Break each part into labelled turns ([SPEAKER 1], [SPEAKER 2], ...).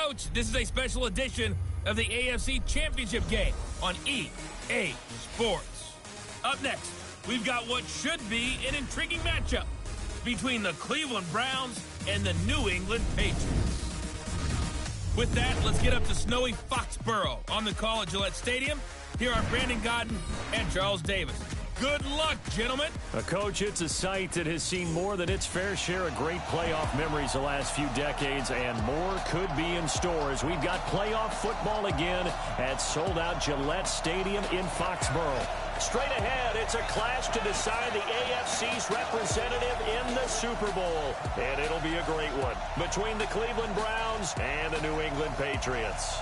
[SPEAKER 1] Coach, this is a special edition of the AFC Championship game on EA Sports. Up next, we've got what should be an intriguing matchup between the Cleveland Browns and the New England Patriots. With that, let's get up to snowy Foxborough. On the call at Gillette Stadium, here are Brandon Godden and Charles Davis. Good luck, gentlemen.
[SPEAKER 2] Coach, it's a site that has seen more than its fair share of great playoff memories the last few decades, and more could be in store as we've got playoff football again at sold-out Gillette Stadium in Foxborough. Straight ahead, it's a clash to decide the AFC's representative in the Super Bowl, and it'll be a great one between the Cleveland Browns and the New England Patriots.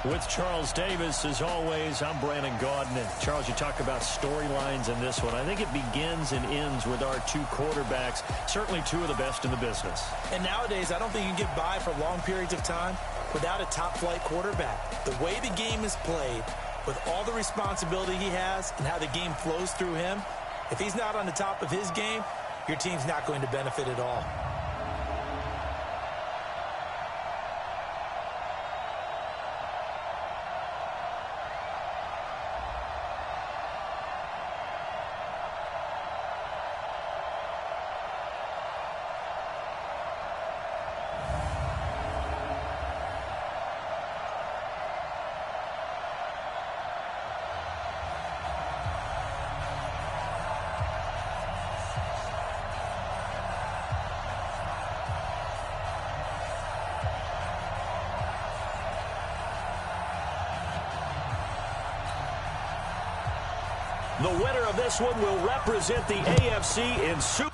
[SPEAKER 2] With Charles Davis, as always, I'm Brandon Gaudin. And Charles, you talk about storylines in this one. I think it begins and ends with our two quarterbacks, certainly two of the best in the business.
[SPEAKER 3] And nowadays, I don't think you can get by for long periods of time without a top-flight quarterback. The way the game is played, with all the responsibility he has and how the game flows through him, if he's not on the top of his game, your team's not going to benefit at all.
[SPEAKER 2] The winner of this one will represent the AFC in Super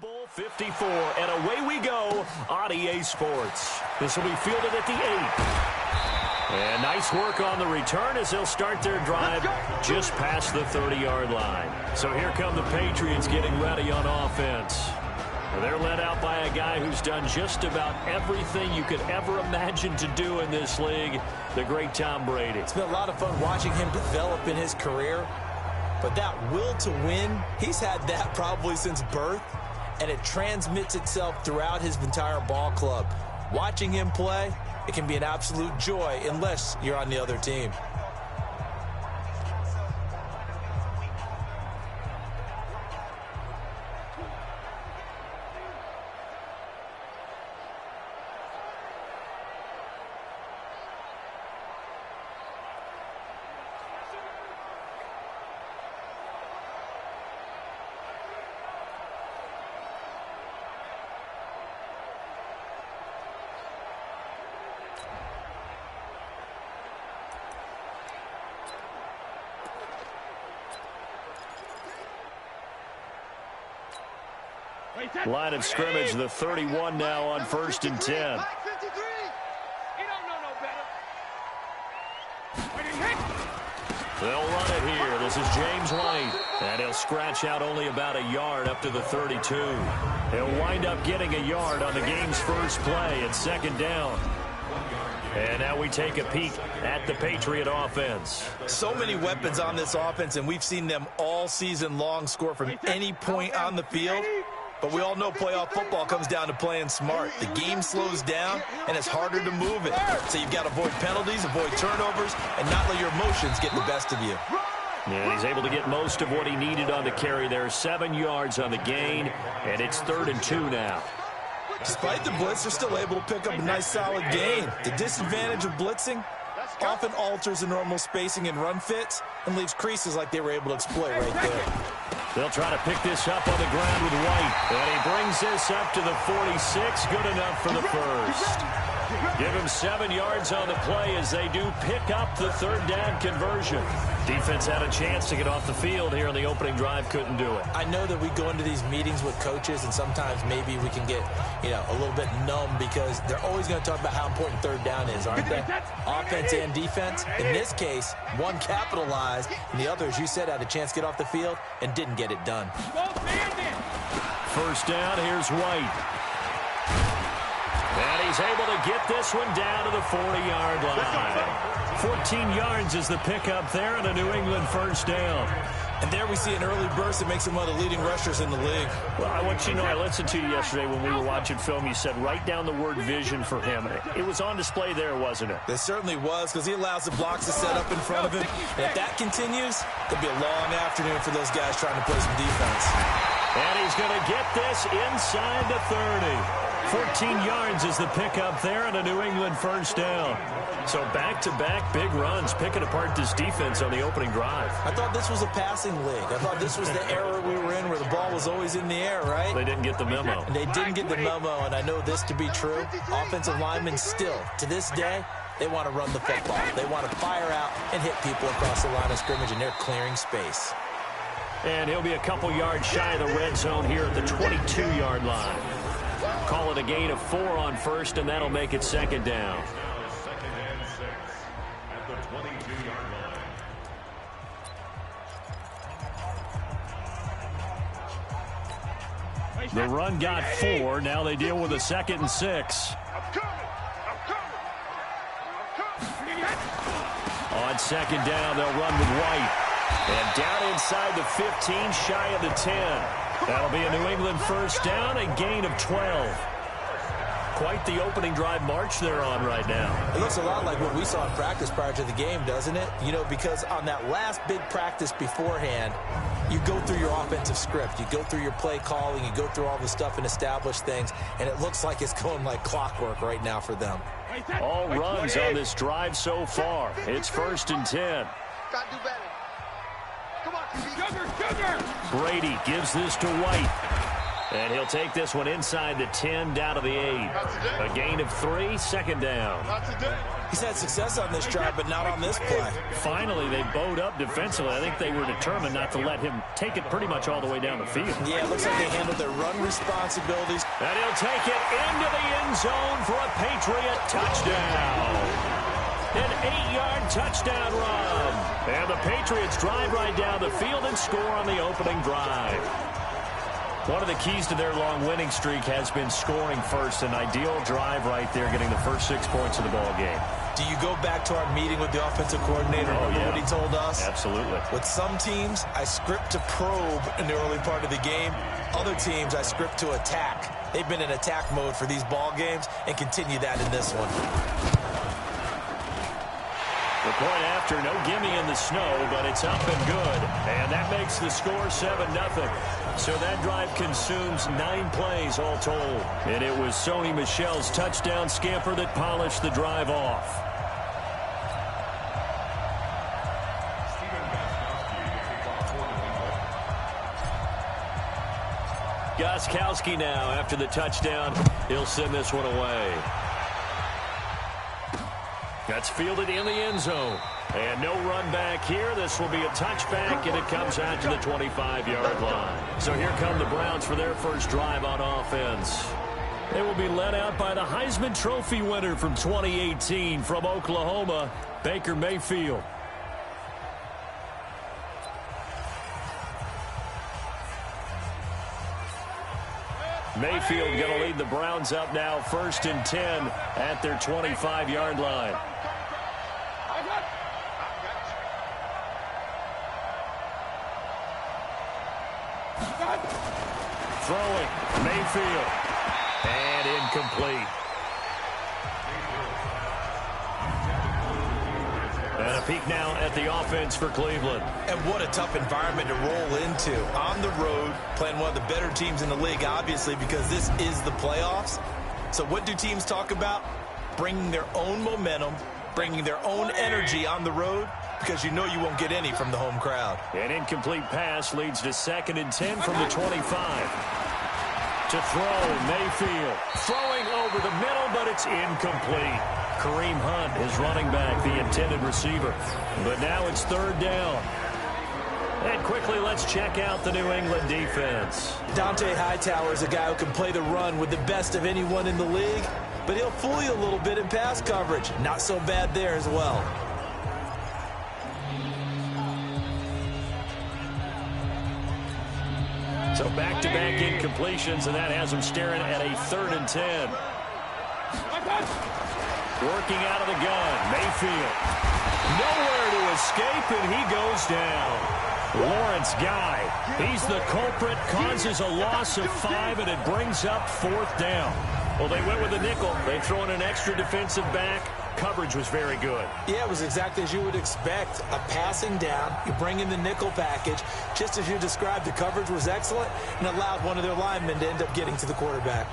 [SPEAKER 2] Bowl 54, and away we go on EA Sports. This will be fielded at the 8. And nice work on the return as they'll start their drive just past the 30-yard line. So here come the Patriots getting ready on offense. They're led out by a guy who's done just about everything you could ever imagine to do in this league, the great Tom Brady.
[SPEAKER 3] It's been a lot of fun watching him develop in his career, but that will to win, he's had that probably since birth, and it transmits itself throughout his entire ball club. Watching him play, it can be an absolute joy unless you're on the other team.
[SPEAKER 2] Line of scrimmage, the 31 now on 1st and 10. They'll run it here. This is James White. And he'll scratch out only about a yard up to the 32. He'll wind up getting a yard on the game's first play at 2nd down. And now we take a peek at the Patriot offense.
[SPEAKER 3] So many weapons on this offense, and we've seen them all season long score from any point on the field. But we all know playoff football comes down to playing smart. The game slows down, and it's harder to move it. So you've got to avoid penalties, avoid turnovers, and not let your emotions get the best of you.
[SPEAKER 2] And he's able to get most of what he needed on the carry there. 7 yards on the gain, and it's 3rd and 2 now.
[SPEAKER 3] Despite the blitz, they're still able to pick up a nice, solid gain. The disadvantage of blitzing often alters the normal spacing and run fits and leaves creases like they were able to exploit right there.
[SPEAKER 2] They'll try to pick this up on the ground with White. And he brings this up to the 46. Good enough for the first. Give him 7 yards on the play as they do pick up the 3rd down conversion. Defense had a chance to get off the field here on the opening drive. Couldn't do it.
[SPEAKER 3] I know that we go into these meetings with coaches, and sometimes maybe we can get, a little bit numb because they're always going to talk about how important 3rd down is, aren't they? Offense and defense. In this case, one capitalized, and the other, as you said, had a chance to get off the field and didn't get it done.
[SPEAKER 2] 1st down, here's White. And he's able to get this one down to the 40-yard line. 14 yards is the pickup there and a New England first down.
[SPEAKER 3] And there we see an early burst that makes him one of the leading rushers in the league.
[SPEAKER 2] Well, I want you to know, I listened to you yesterday when we were watching film. You said write down the word vision for him. It was on display there, wasn't it?
[SPEAKER 3] It certainly was, because he allows the blocks to set up in front of him. And if that continues, it'll be a long afternoon for those guys trying to play some defense.
[SPEAKER 2] And he's going to get this inside the 30. 14 yards is the pickup there and a New England first down. So back-to-back big runs, picking apart this defense on the opening drive.
[SPEAKER 3] I thought this was a passing league. I thought this was the era we were in where the ball was always in the air, right?
[SPEAKER 2] They didn't get the memo.
[SPEAKER 3] And they didn't get the memo, and I know this to be true. Offensive linemen still, to this day, they want to run the football. They want to fire out and hit people across the line of scrimmage, and they're clearing space.
[SPEAKER 2] And he'll be a couple yards shy of the red zone here at the 22-yard line. Call it a gain of 4 on first, and that'll make it second down. The run got 4. Now they deal with a 2nd and 6. On second down, they'll run with White. And down inside the 15, shy of the 10. That'll be a New England first down, a gain of 12. Quite the opening drive march they're on right now.
[SPEAKER 3] It looks a lot like what we saw in practice prior to the game, doesn't it? You know, because on that last big practice beforehand, you go through your offensive script. You go through your play calling. You go through all the stuff and establish things. And it looks like it's going like clockwork right now for them.
[SPEAKER 2] All runs on this drive so far. It's 1st and 10.
[SPEAKER 4] Got to do better. Come on, sugar.
[SPEAKER 2] Brady gives this to White. And he'll take this one inside the 10, down to the 8. A gain of 3, second down.
[SPEAKER 3] He's had success on this drive, but not on this play.
[SPEAKER 2] Finally, they bowed up defensively. I think they were determined not to let him take it pretty much all the way down the field.
[SPEAKER 3] Yeah, it looks like they handled their run responsibilities.
[SPEAKER 2] And he'll take it into the end zone for a Patriot touchdown. An 8-yard touchdown run. And the Patriots drive right down the field and score on the opening drive. One of the keys to their long winning streak has been scoring first. An ideal drive right there, getting the first 6 points of the ball game.
[SPEAKER 3] Do you go back to our meeting with the offensive coordinator? Remember what he told us?
[SPEAKER 2] Absolutely.
[SPEAKER 3] With some teams, I script to probe in the early part of the game. Other teams, I script to attack. They've been in attack mode for these ball games and continue that in this one.
[SPEAKER 2] The point after, no gimme in the snow, but it's up and good. And that makes the score 7-0. So that drive consumes 9 plays all told. And it was Sony Michel's touchdown scamper that polished the drive off. Gostkowski now after the touchdown. He'll send this one away. That's fielded in the end zone. And no run back here. This will be a touchback, and it comes out to the 25-yard line. So here come the Browns for their first drive on offense. They will be led out by the Heisman Trophy winner from 2018 from Oklahoma, Baker Mayfield. Mayfield going to lead the Browns up now, 1st and 10 at their 25-yard line. Throwing, Mayfield, and incomplete. And a peek now at the offense for Cleveland.
[SPEAKER 3] And what a tough environment to roll into. On the road, playing one of the better teams in the league, obviously, because this is the playoffs. So what do teams talk about? Bringing their own momentum, bringing their own energy on the road, because you know you won't get any from the home crowd.
[SPEAKER 2] An incomplete pass leads to 2nd and 10 from the 25. To throw, Mayfield. Throwing over the middle, but it's incomplete. Kareem Hunt is running back, the intended receiver. But now it's 3rd down. And quickly, let's check out the New England defense.
[SPEAKER 3] Dante Hightower is a guy who can play the run with the best of anyone in the league, but he'll fool you a little bit in pass coverage. Not so bad there as well. So back-to-back incompletions, and that has them staring at a 3rd and 10.
[SPEAKER 2] Working out of the gun, Mayfield. Nowhere to escape, and he goes down. Lawrence Guy, he's the culprit, causes a loss of 5, and it brings up 4th down. Well, they went with a nickel. They throw in an extra defensive back. Coverage was very good.
[SPEAKER 3] Yeah, it was exactly as you would expect. A passing down, you bring in the nickel package. Just as you described, the coverage was excellent and allowed one of their linemen to end up getting to the quarterback.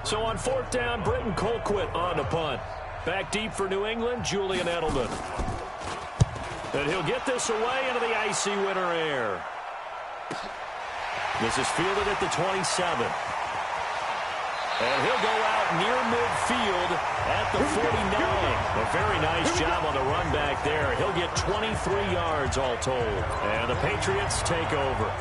[SPEAKER 2] So on 4th down, Britton Colquitt on the punt. Back deep for New England, Julian Edelman. And he'll get this away into the icy winter air. This is fielded at the 27. And he'll go out near midfield at the 49. A very nice job on the run back there. He'll get 23 yards all told. And the Patriots take over.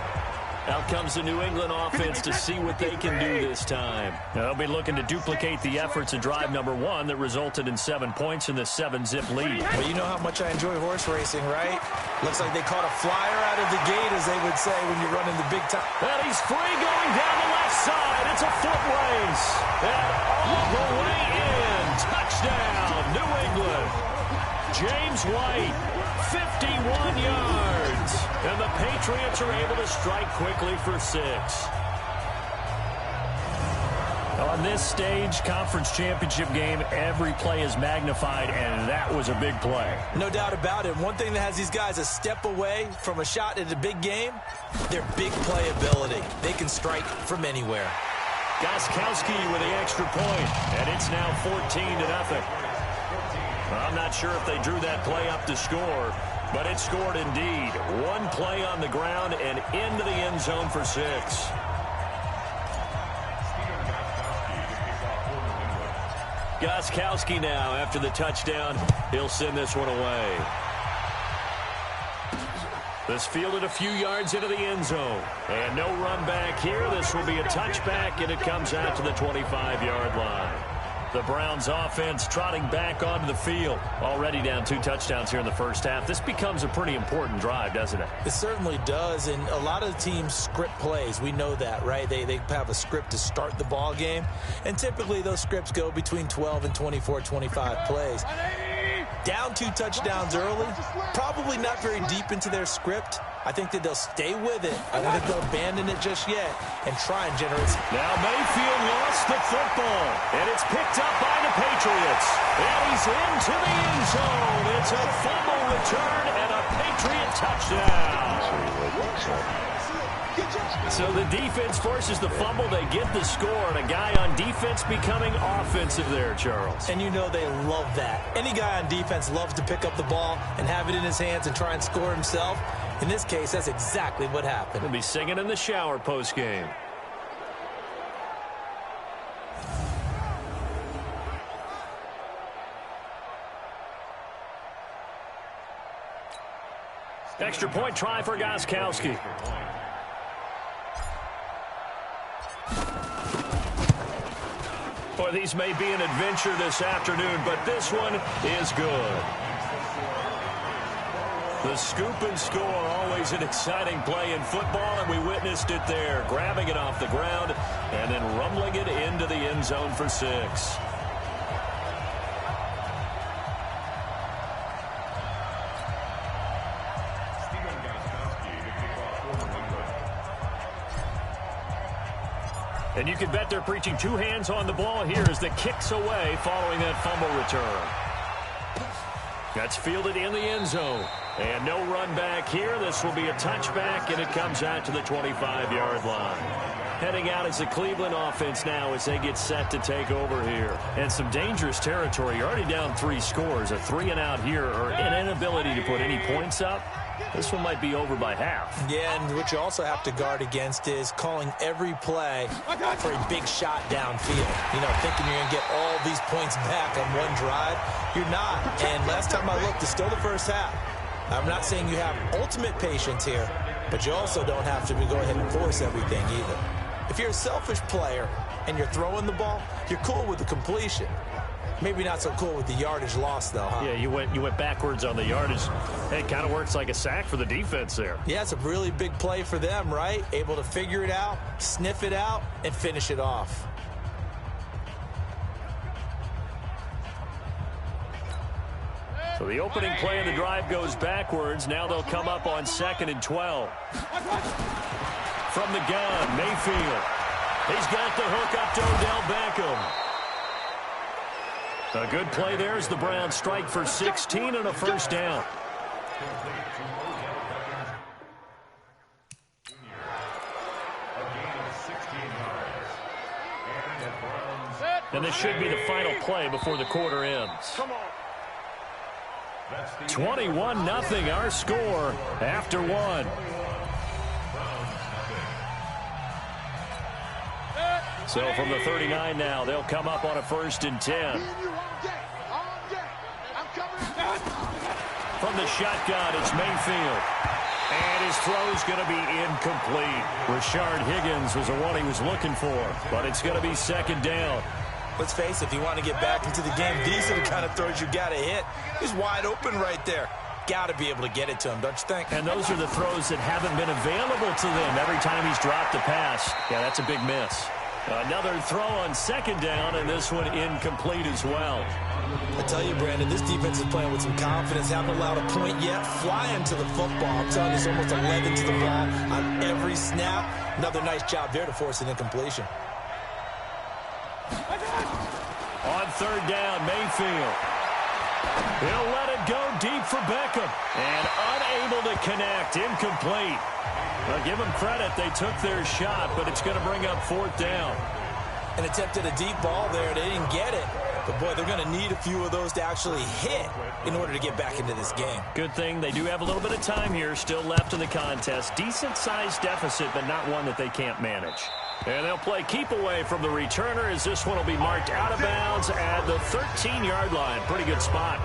[SPEAKER 2] Out comes the New England offense to see what they can do this time. They'll be looking to duplicate the efforts of drive number 1 that resulted in 7 points in the 7-zip lead.
[SPEAKER 3] Well, you know how much I enjoy horse racing, right? Looks like they caught a flyer out of the gate, as they would say when you're running the big time.
[SPEAKER 2] And he's free going down the left side. It's a foot race. And all the way in. Touchdown, New England. James White, 51 yards. And the Patriots are able to strike quickly for 6. On this stage, conference championship game, every play is magnified, and that was a big play.
[SPEAKER 3] No doubt about it. One thing that has these guys a step away from a shot at a big game, their big play ability. They can strike from anywhere.
[SPEAKER 2] Gostkowski with the extra point, and it's now 14-0. I'm not sure if they drew that play up to score, but it scored indeed. One play on the ground and into the end zone for 6. Gostkowski now after the touchdown. He'll send this one away. This fielded a few yards into the end zone. And no run back here. This will be a touchback, and it comes out to the 25-yard line. The Browns offense trotting back onto the field. Already down 2 touchdowns here in the first half. This becomes a pretty important drive, doesn't it?
[SPEAKER 3] It certainly does, and a lot of teams script plays. We know that, right? They have a script to start the ball game, and typically those scripts go between 12 and 24, 25 plays. Down 2 touchdowns early, probably not very deep into their script. I think that they'll stay with it. I don't think they'll abandon it just yet and try and generate.
[SPEAKER 2] Now Mayfield lost the football, and it's picked up by the Patriots. And he's into the end zone. It's a fumble return and a Patriot touchdown. So the defense forces the fumble. They get the score, and a guy on defense becoming offensive there, Charles.
[SPEAKER 3] And you know they love that. Any guy on defense loves to pick up the ball and have it in his hands and try and score himself. In this case, that's exactly what happened.
[SPEAKER 2] He'll be singing in the shower post-game. Extra point try for Gostkowski. Boy, these may be an adventure this afternoon, but this one is good. The scoop and score, always an exciting play in football, and we witnessed it there, grabbing it off the ground and then rumbling it into the end zone for 6. And you can bet they're preaching 2 hands on the ball here as the kick's away following that fumble return. That's fielded in the end zone. And no run back here. This will be a touchback, and it comes out to the 25-yard line. Heading out is the Cleveland offense now as they get set to take over here. And some dangerous territory. You're already down 3 scores. A 3-and-out here, or an inability to put any points up. This one might be over by half.
[SPEAKER 3] Yeah, and what you also have to guard against is calling every play for a big shot downfield. You know, thinking you're going to get all these points back on one drive. You're not. And last time I looked, it's still the first half. I'm not saying you have ultimate patience here, but you also don't have to go ahead and force everything either. If If you're a selfish player and you're throwing the ball, you're cool with the completion. Maybe not so cool with the yardage loss, though, huh?
[SPEAKER 2] Yeah, you went backwards on the yardage. Hey, it kind of works like a sack for the defense there.
[SPEAKER 3] Yeah, it's a really big play for them, right? Able to figure it out, sniff it out, and finish it off.
[SPEAKER 2] So the opening play of the drive goes backwards. Now they'll come up on 2nd and 12. From the gun, Mayfield. He's got the hook up to Odell Beckham. A good play there as the Browns strike for 16 and a first down. And this should be the final play before the quarter ends. 21-0 our score after one. So from the 39 now, they'll come up on a 1st and 10. From the shotgun, it's Mayfield. And his throw's going to be incomplete. Rashard Higgins was the one he was looking for, but it's going to be 2nd down.
[SPEAKER 3] Let's face it, if you want to get back into the game, these are the kind of throws you got to hit. He's wide open right there. Got to be able to get it to him, don't you think?
[SPEAKER 2] And those are the throws that haven't been available to them every time he's dropped a pass. Yeah, that's a big miss. Another throw on 2nd down, and this one incomplete as well.
[SPEAKER 3] I tell you, Brandon, this defense is playing with some confidence. Haven't allowed a point yet. Flying to the football. I'm telling you, it's almost 11 to the ball on every snap. Another nice job there to force an incompletion.
[SPEAKER 2] On 3rd down, Mayfield. He'll let it go deep for Beckham. And unable to connect. Incomplete. Well, give them credit. They took their shot, but it's going to bring up 4th down.
[SPEAKER 3] An attempt at a deep ball there. They didn't get it. But, boy, they're going to need a few of those to actually hit in order to get back into this game.
[SPEAKER 2] Good thing they do have a little bit of time here still left in the contest. Decent-sized deficit, but not one that they can't manage. And they'll play keep away from the returner as this one will be marked out of bounds at the 13-yard line. Pretty good spot.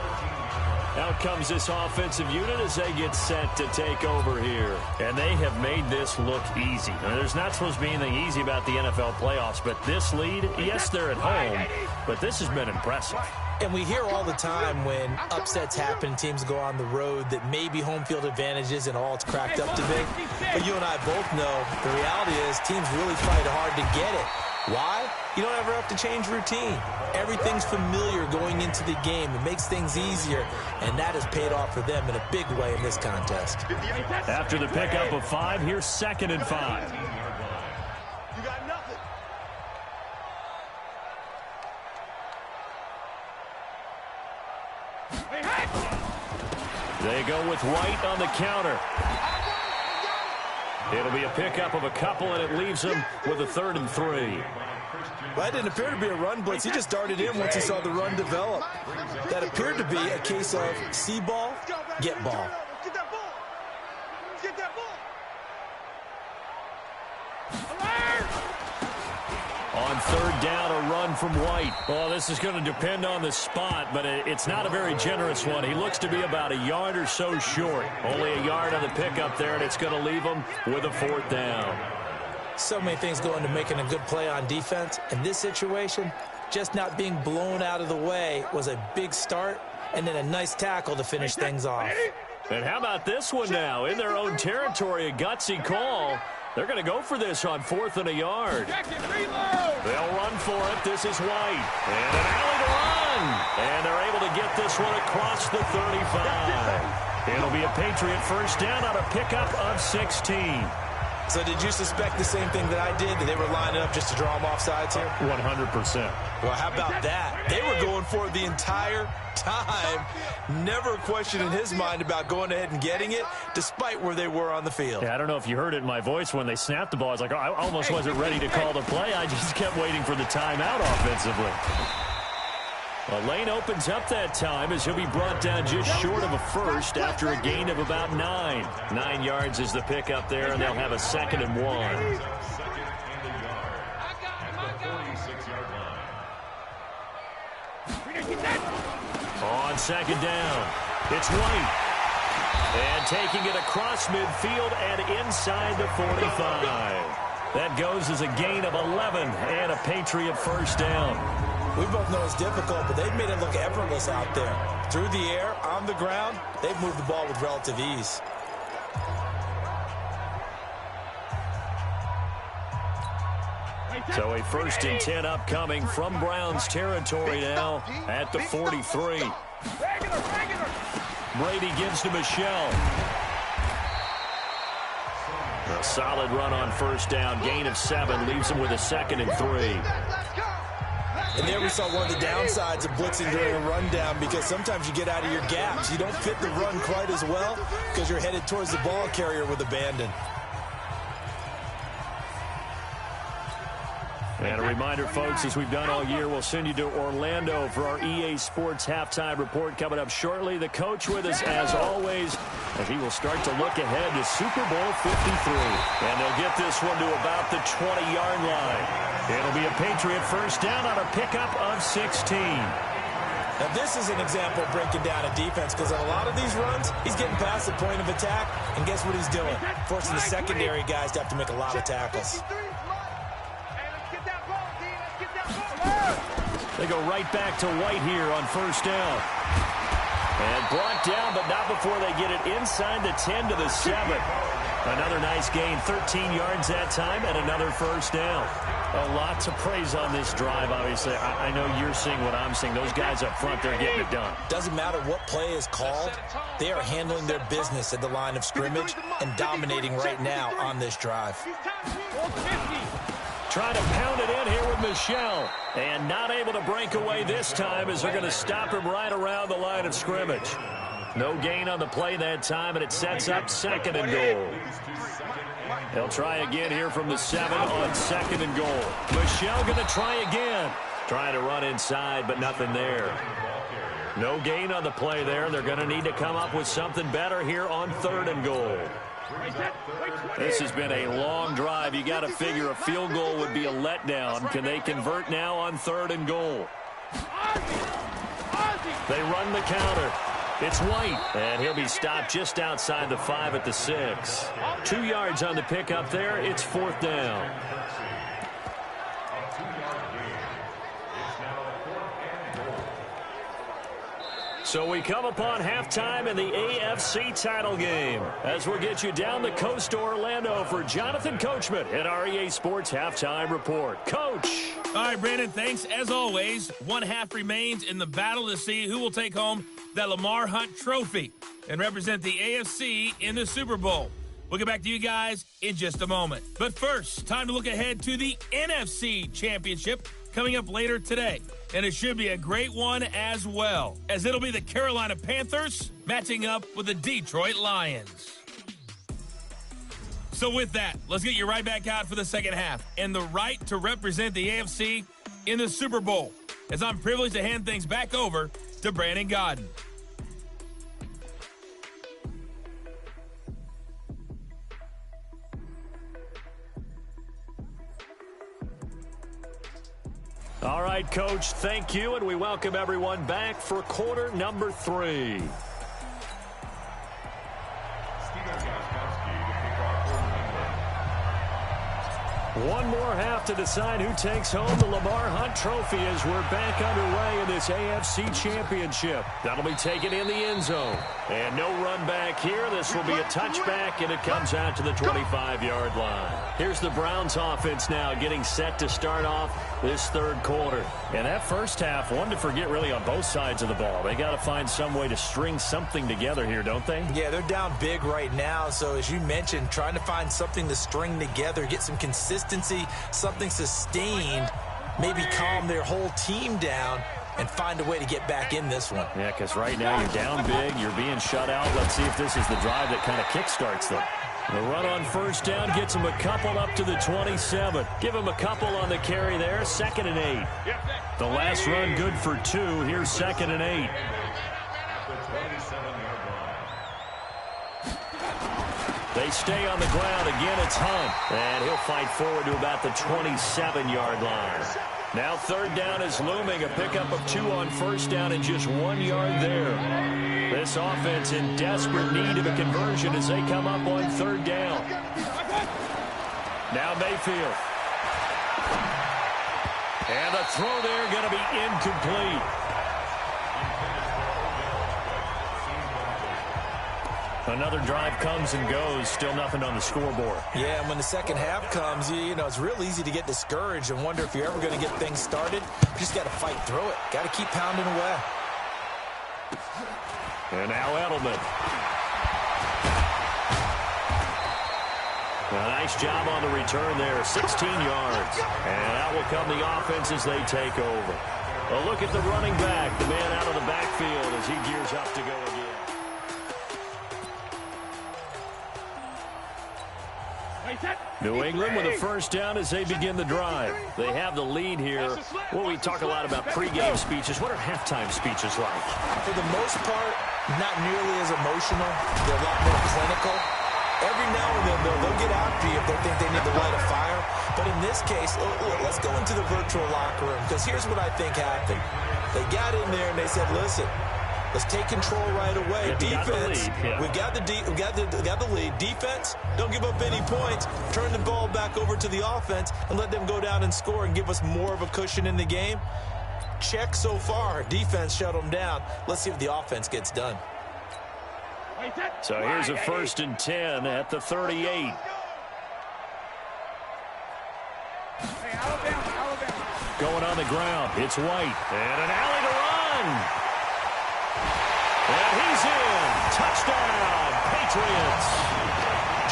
[SPEAKER 2] Out comes this offensive unit as they get set to take over here. And they have made this look easy. Now, there's not supposed to be anything easy about the NFL playoffs, but this lead, yes, they're at home, but this has been impressive.
[SPEAKER 3] And we hear all the time when upsets happen, teams go on the road, that maybe home field advantage isn't all it's cracked up to be. But you and I both know the reality is teams really fight hard to get it. Why? You don't ever have to change routine. Everything's familiar going into the game. It makes things easier, and that has paid off for them in a big way in this contest.
[SPEAKER 2] After the pickup of 5, here's 2nd and 5.
[SPEAKER 4] You got nothing.
[SPEAKER 2] They go with White on the counter. It'll be a pickup of a couple, and it leaves them with a 3rd and 3.
[SPEAKER 3] Well, that didn't appear to be a run blitz. He just darted in once he saw the run develop. That appeared to be a case of see ball, get ball.
[SPEAKER 4] Get that ball. Get that ball.
[SPEAKER 2] On 3rd down, a run from White. Well, this is going to depend on the spot, but it's not a very generous one. He looks to be about a yard or so short. Only a yard on the pickup there, and it's going to leave him with a 4th down.
[SPEAKER 3] So many things go into making a good play on defense. In this situation, just not being blown out of the way was a big start, and then a nice tackle to finish things off.
[SPEAKER 2] And how about this one now? In their own territory, a gutsy call. They're going to go for this on 4th and a yard. They'll run for it. This is White. And an alley to run. And they're able to get this one across the 35. It'll be a Patriot 1st down on a pickup of 16.
[SPEAKER 3] So did you suspect the same thing that I did, that they were lining up just to draw them off sides here?
[SPEAKER 2] 100%.
[SPEAKER 3] Well, how about that? They were going for it the entire time. Never a question in his mind about going ahead and getting it, despite where they were on the field.
[SPEAKER 2] Yeah, I don't know if you heard it in my voice when they snapped the ball. I was like, oh, I almost wasn't ready to call the play. I just kept waiting for the timeout offensively. Well, Lane opens up that time as he'll be brought down just short of a 1st after a gain of about 9. 9 yards is the pickup there, and they'll have a 2nd and 1. On 2nd down, it's White. And taking it across midfield and inside the 45. That goes as a gain of 11 and a Patriot first down.
[SPEAKER 3] We both know it's difficult, but they've made it look effortless out there. Through the air, on the ground, they've moved the ball with relative ease.
[SPEAKER 2] So a 1st and 10 upcoming from Browns territory now at the 43. Brady gives to Michelle. A solid run on first down. Gain of 7 leaves him with a 2nd and 3.
[SPEAKER 3] And there we saw one of the downsides of blitzing during a rundown, because sometimes you get out of your gaps. You don't fit the run quite as well because you're headed towards the ball carrier with abandon.
[SPEAKER 2] And a reminder, folks, as we've done all year, we'll send you to Orlando for our EA Sports halftime report coming up shortly. The coach with us, as always, and he will start to look ahead to Super Bowl 53. And they'll get this one to about the 20-yard line. It'll be a Patriot first down on a pickup of 16.
[SPEAKER 3] Now, this is an example of breaking down a defense, because on a lot of these runs, he's getting past the point of attack, and guess what he's doing? Forcing the secondary guys to have to make a lot of tackles.
[SPEAKER 2] They go right back to White here on first down. And brought down, but not before they get it inside the 10 to the 7. Another nice gain, 13 yards that time, and another first down. A lot to praise on this drive, obviously. I know you're seeing what I'm seeing. Those guys up front, they're getting it done.
[SPEAKER 3] Doesn't matter what play is called. They are handling their business at the line of scrimmage and dominating right now on this drive.
[SPEAKER 2] Trying to pound it in here with Michelle. And not able to break away this time, as they're going to stop him right around the line of scrimmage. No gain on the play that time, and it sets up 2nd and goal. They'll try again here from the 7 on 2nd and goal. Michelle going to try again. Trying to run inside, but nothing there. No gain on the play there. They're going to need to come up with something better here on 3rd and goal. This has been a long drive. You got to figure a field goal would be a letdown. Can they convert now on 3rd and goal? They run the counter. It's White, and he'll be stopped just outside the 5 at the 6. 2 yards on the pickup there. It's 4th down. So we come upon halftime in the AFC title game, as we'll get you down the coast to Orlando for Jonathan Coachman at our EA Sports halftime report. Coach.
[SPEAKER 1] All right, Brandon, thanks. As always, one half remains in the battle to see who will take home that Lamar Hunt trophy and represent the AFC in the Super Bowl. We'll get back to you guys in just a moment. But first, time to look ahead to the NFC Championship coming up later today. And it should be a great one as well, as it'll be the Carolina Panthers matching up with the Detroit Lions. So with that, let's get you right back out for the second half and the right to represent the AFC in the Super Bowl, as I'm privileged to hand things back over to Brandon Godden.
[SPEAKER 2] All right, Coach, thank you, and we welcome everyone back for quarter number 3. One more half to decide who takes home the Lamar Hunt trophy as we're back underway in this AFC Championship. That'll be taken in the end zone. And no run back here. This will be a touchback, and it comes out to the 25-yard line. Here's the Browns offense now getting set to start off this third quarter. And that first half, one to forget really on both sides of the ball. They got to find some way to string something together here, don't they?
[SPEAKER 3] Yeah, they're down big right now. So as you mentioned, trying to find something to string together, get some consistency, something sustained, maybe calm their whole team down and find a way to get back in this one.
[SPEAKER 2] Yeah, because right now you're down big, you're being shut out. Let's see if this is the drive that kind of kickstarts them. The run on first down gets them a couple up to the 27. Give them a couple on the carry there, 2nd and 8. The last run good for 2. Here's 2nd and 8. They stay on the ground. Again, it's Hunt. And he'll fight forward to about the 27-yard line. Now 3rd down is looming. A pickup of 2 on first down and just 1 yard there. This offense in desperate need of a conversion as they come up on 3rd down. Now Mayfield. And the throw there going to be incomplete. Another drive comes and goes. Still nothing on the scoreboard.
[SPEAKER 3] Yeah, and when the second half comes, you know, it's real easy to get discouraged and wonder if you're ever going to get things started. You just got to fight through it. Got to keep pounding away.
[SPEAKER 2] And now Edelman. A nice job on the return there, 16 yards. And out will come the offense as they take over. A look at the running back, the man out of the backfield as he gears up to go again. New England with a first down as they begin the drive. They have the lead here. Well, we talk a lot about pregame speeches. What are halftime speeches like?
[SPEAKER 3] For the most part, not nearly as emotional. They're a lot more clinical. Every now and then, they'll get after you if they think they need to light a fire. But in this case, let's go into the virtual locker room, because here's what I think happened. They got in there and they said, listen, let's take control right away. Defense, we got the lead. Defense, don't give up any points. Turn the ball back over to the offense and let them go down and score and give us more of a cushion in the game. Check so far. Defense shut them down. Let's see if the offense gets done.
[SPEAKER 2] So here's a 1st and 10 at the 38. Going on the ground, it's White. And an alley to run. And he's in. Touchdown, Patriots.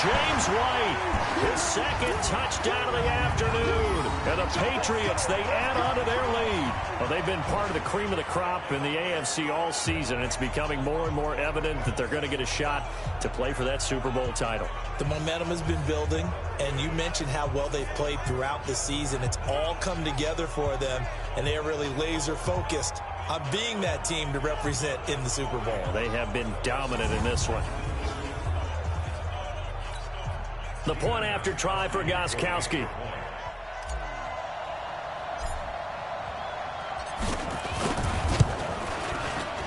[SPEAKER 2] James White, his second touchdown of the afternoon. And the Patriots, they add on to their lead. Well, they've been part of the cream of the crop in the AFC all season. It's becoming more and more evident that they're going to get a shot to play for that Super Bowl title.
[SPEAKER 3] The momentum has been building, and you mentioned how well they've played throughout the season. It's all come together for them, and they are really laser-focused on being that team to represent in the Super Bowl.
[SPEAKER 2] They have been dominant in this one. The point after try for Gostkowski.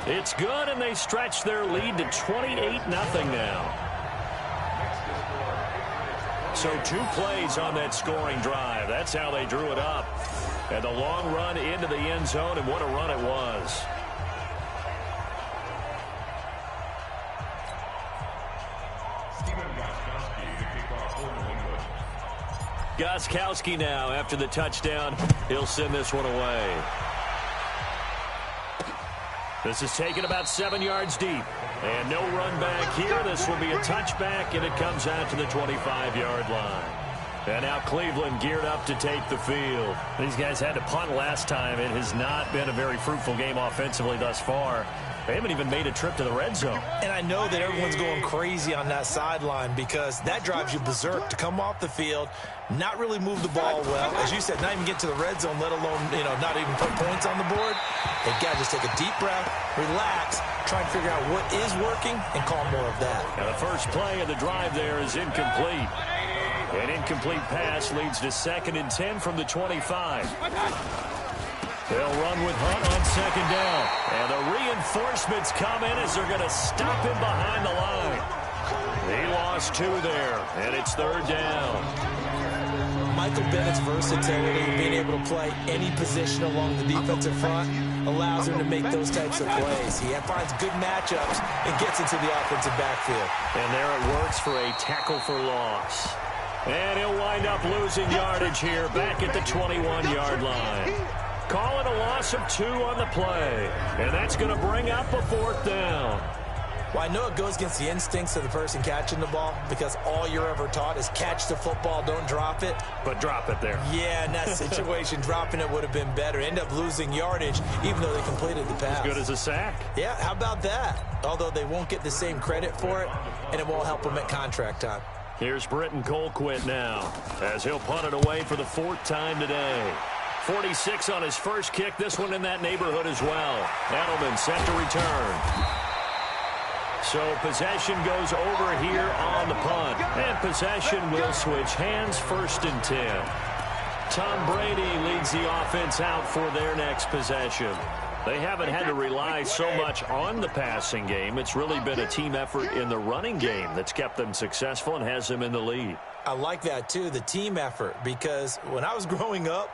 [SPEAKER 2] It's good, and they stretch their lead to 28-0 now. So 2 plays on that scoring drive. That's how they drew it up. And the long run into the end zone, and what a run it was. Gostkowski now after the touchdown. He'll send this one away. This is taken about 7 yards deep. And no run back here. This will be a touchback, and it comes out to the 25-yard line. And now Cleveland geared up to take the field. These guys had to punt last time. It has not been a very fruitful game offensively thus far. They haven't even made a trip to the red zone. And I know that everyone's going crazy on that sideline because that drives you berserk to come off the field, not really move the ball well. As you said, not even get to the red zone, let alone, not even put points on the board. They've got to just take a deep breath, relax, try and figure out what is working, and call more of that. Now the first play of the drive there is incomplete. An incomplete pass leads to 2nd and 10 from the 25. They'll run with Hunt on 2nd down. And the reinforcements come in as they're going to stop him behind the line. He lost 2 there, and it's 3rd down.
[SPEAKER 3] Michael Bennett's versatility, being able to play any position along the defensive front, allows him to make those types of plays. He finds good matchups and gets into the offensive backfield.
[SPEAKER 2] And there it works for a tackle for loss. And he'll wind up losing yardage here back at the 21-yard line. Call it a loss of 2 on the play. And that's going to bring up a 4th down.
[SPEAKER 3] Well, I know it goes against the instincts of the person catching the ball because all you're ever taught is catch the football, don't drop it.
[SPEAKER 2] But drop it there.
[SPEAKER 3] Yeah, in that situation, dropping it would have been better. End up losing yardage even though they completed the pass.
[SPEAKER 2] As good as a sack.
[SPEAKER 3] Yeah, how about that? Although they won't get the same credit for it, and it won't help them at contract time.
[SPEAKER 2] Here's Britton Colquitt now as he'll punt it away for the 4th time today. 46 on his first kick. This one in that neighborhood as well. Edelman set to return. So possession goes over here on the punt. And possession will switch hands, 1st and 10. Tom Brady leads the offense out for their next possession. They haven't had to rely so much on the passing game. It's really been a team effort in the running game that's kept them successful and has them in the lead.
[SPEAKER 3] I like that, too, the team effort, because when I was growing up,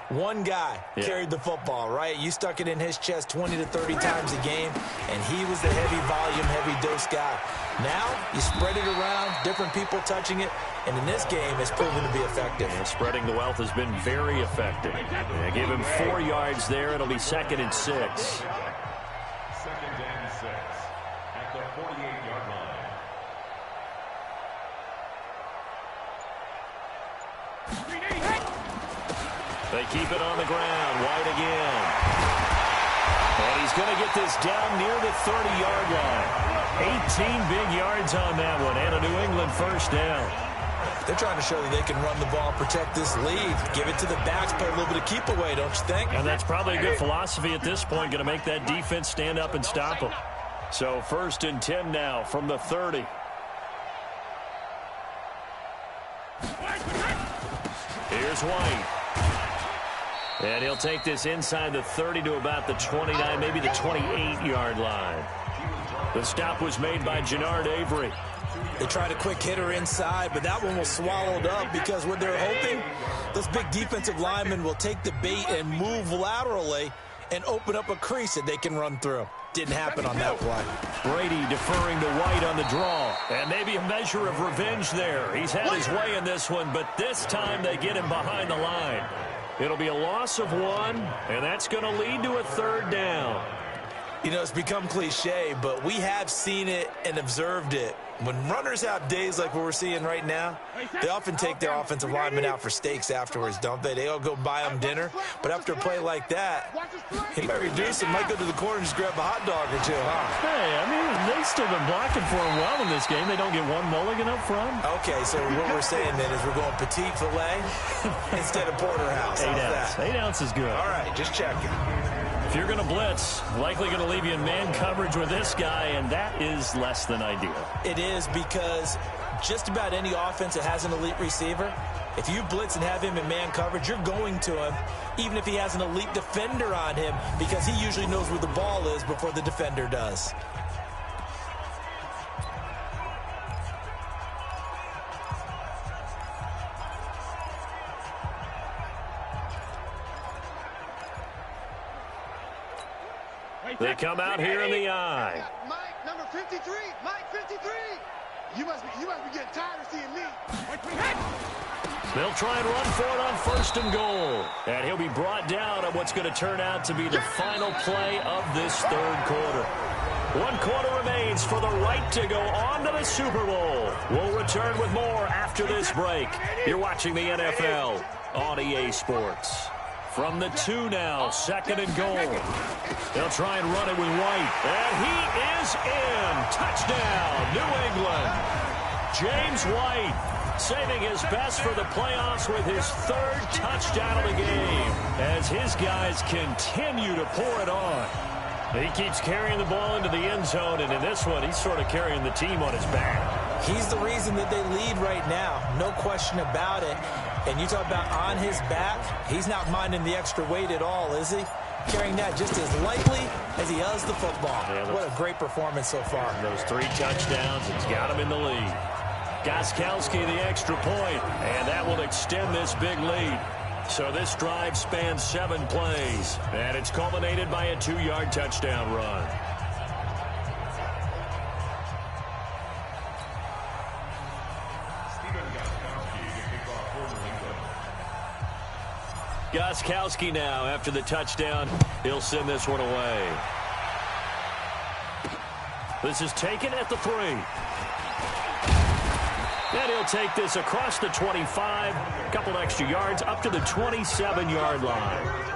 [SPEAKER 3] one guy carried the football, right? You stuck it in his chest 20 to 30 times a game, and he was the heavy volume, heavy dose guy. Now, you spread it around, different people touching it, and in this game, it's proven to be effective.
[SPEAKER 2] And spreading the wealth has been very effective. They give him 4 yards there. It'll be 2nd and 6.
[SPEAKER 5] 2nd and 6 at the 48-yard line.
[SPEAKER 2] They keep it on the ground. White again. And he's going to get this down near the 30-yard line. 18 big yards on that one, and a New England first down.
[SPEAKER 3] They're trying to show that they can run the ball, protect this lead, give it to the backs, play a little bit of keep away, don't you think?
[SPEAKER 2] And that's probably a good philosophy at this point, going to make that defense stand up and stop them. So 1st and 10 now from the 30. Here's White. And he'll take this inside the 30 to about the 29, maybe the 28-yard line. The stop was made by Jannard Avery.
[SPEAKER 3] They tried a quick hitter inside, but that one was swallowed up because what they're hoping, those big defensive linemen will take the bait and move laterally and open up a crease that they can run through. Didn't happen on that play.
[SPEAKER 2] Brady deferring to White on the draw. And maybe a measure of revenge there. He's had his way in this one, but this time they get him behind the line. It'll be a loss of 1, and that's going to lead to a 3rd down.
[SPEAKER 3] You know, it's become cliche, but we have seen it and observed it. When runners have days like what we're seeing right now, they often take their offensive linemen out for steaks afterwards, don't they? They all go buy them dinner. But after a play like that, he might reduce it, might go to the corner and just grab a hot dog or two, huh?
[SPEAKER 2] Hey, I mean, they've still been blocking for him well in this game. They don't get one mulligan up front.
[SPEAKER 3] Okay, so what we're saying then is we're going petite filet instead of porterhouse.
[SPEAKER 2] 8 ounce. 8 ounce is good.
[SPEAKER 3] All right, just checking.
[SPEAKER 2] If you're going to blitz, likely going to leave you in man coverage with this guy, and that is less than ideal.
[SPEAKER 3] It is, because just about any offense that has an elite receiver, if you blitz and have him in man coverage, you're going to him, even if he has an elite defender on him, because he usually knows where the ball is before the defender does.
[SPEAKER 2] They come out here in the eye.
[SPEAKER 4] Mike, number 53. Mike, 53. You must be getting tired of seeing me.
[SPEAKER 2] They'll try and run for it on 1st and goal. And he'll be brought down on what's going to turn out to be the final play of this 3rd quarter. 1 quarter remains for the right to go on to the Super Bowl. We'll return with more after this break. You're watching the NFL on EA Sports. From the 2 now, 2nd and goal. They'll try and run it with White. And he is in. Touchdown, New England. James White saving his best for the playoffs with his 3rd touchdown of the game as his guys continue to pour it on. He keeps carrying the ball into the end zone, and in this one, he's sort of carrying the team on his back.
[SPEAKER 3] He's the reason that they lead right now. No question about it. And you talk about on his back, he's not minding the extra weight at all, is he? Carrying that just as lightly as he does the football. Yeah, what a great performance so far.
[SPEAKER 2] Those 3 touchdowns, it's got him in the lead. Gostkowski the extra point, and that will extend this big lead. So this drive spans 7 plays, and it's culminated by a 2-yard touchdown run. Gostkowski now, after the touchdown, he'll send this one away. This is taken at the 3. And he'll take this across the 25, a couple extra yards, up to the 27-yard line.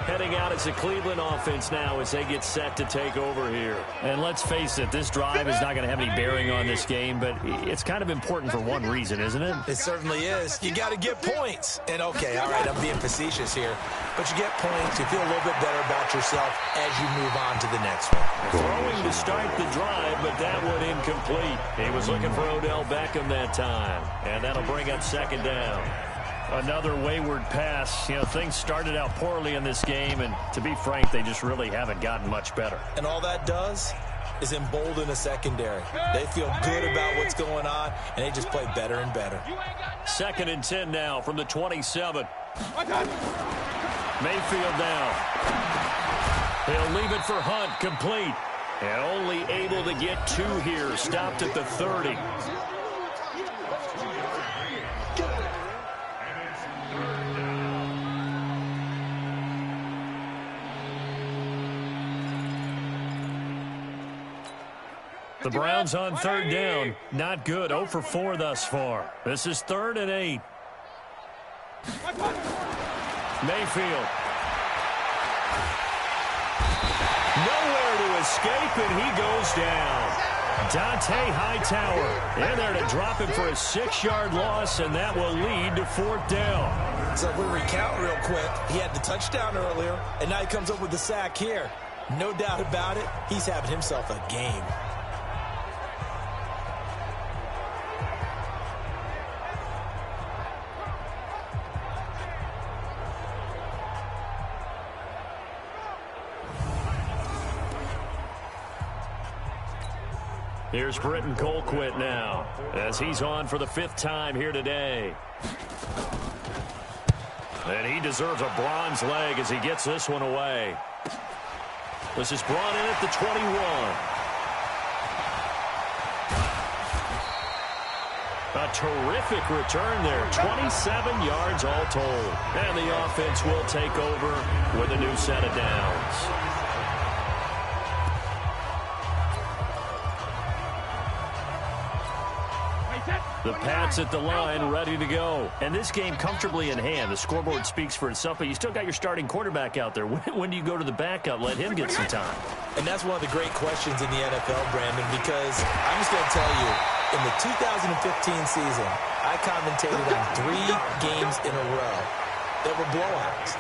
[SPEAKER 2] Heading out as the Cleveland offense now as they get set to take over here. And let's face it, this drive is not going to have any bearing on this game, but it's kind of important for one reason, isn't it?
[SPEAKER 3] It certainly is. You got to get points. And, okay, all right, I'm being facetious here. But you get points, you feel a little bit better about yourself as you move on to the next one.
[SPEAKER 2] Throwing to start the drive, but that one incomplete. He was looking for Odell Beckham that time. And that'll bring up 2nd down. Another wayward pass. You know, things started out poorly in this game, and to be frank, they just really haven't gotten much better.
[SPEAKER 3] And all that does is embolden the secondary. They feel good about what's going on, and they just play better and better.
[SPEAKER 2] 2nd and 10 now from the 27. Mayfield down. He'll leave it for Hunt, complete. And only able to get 2 here, stopped at the 30. The Browns on 3rd down. Not good. 0 for 4 thus far. This is 3rd and 8. Mayfield. Nowhere to escape, and he goes down. Dante Hightower in there to drop him for a 6-yard loss, and that will lead to 4th down.
[SPEAKER 3] So if we recount real quick, he had the touchdown earlier, and now he comes up with the sack here. No doubt about it, he's having himself a game.
[SPEAKER 2] Here's Britton Colquitt now, as he's on for the 5th time here today. And he deserves a bronze leg as he gets this one away. This is brought in at the 21. A terrific return there, 27 yards all told. And the offense will take over with a new set of downs. The Pats at the line, ready to go. And this game comfortably in hand. The scoreboard speaks for itself, but you still got your starting quarterback out there. When do you go to the backup? Let him get some time.
[SPEAKER 3] And that's one of the great questions in the NFL, Brandon, because I'm just going to tell you, in the 2015 season, I commentated on 3 games in a row that were blowouts.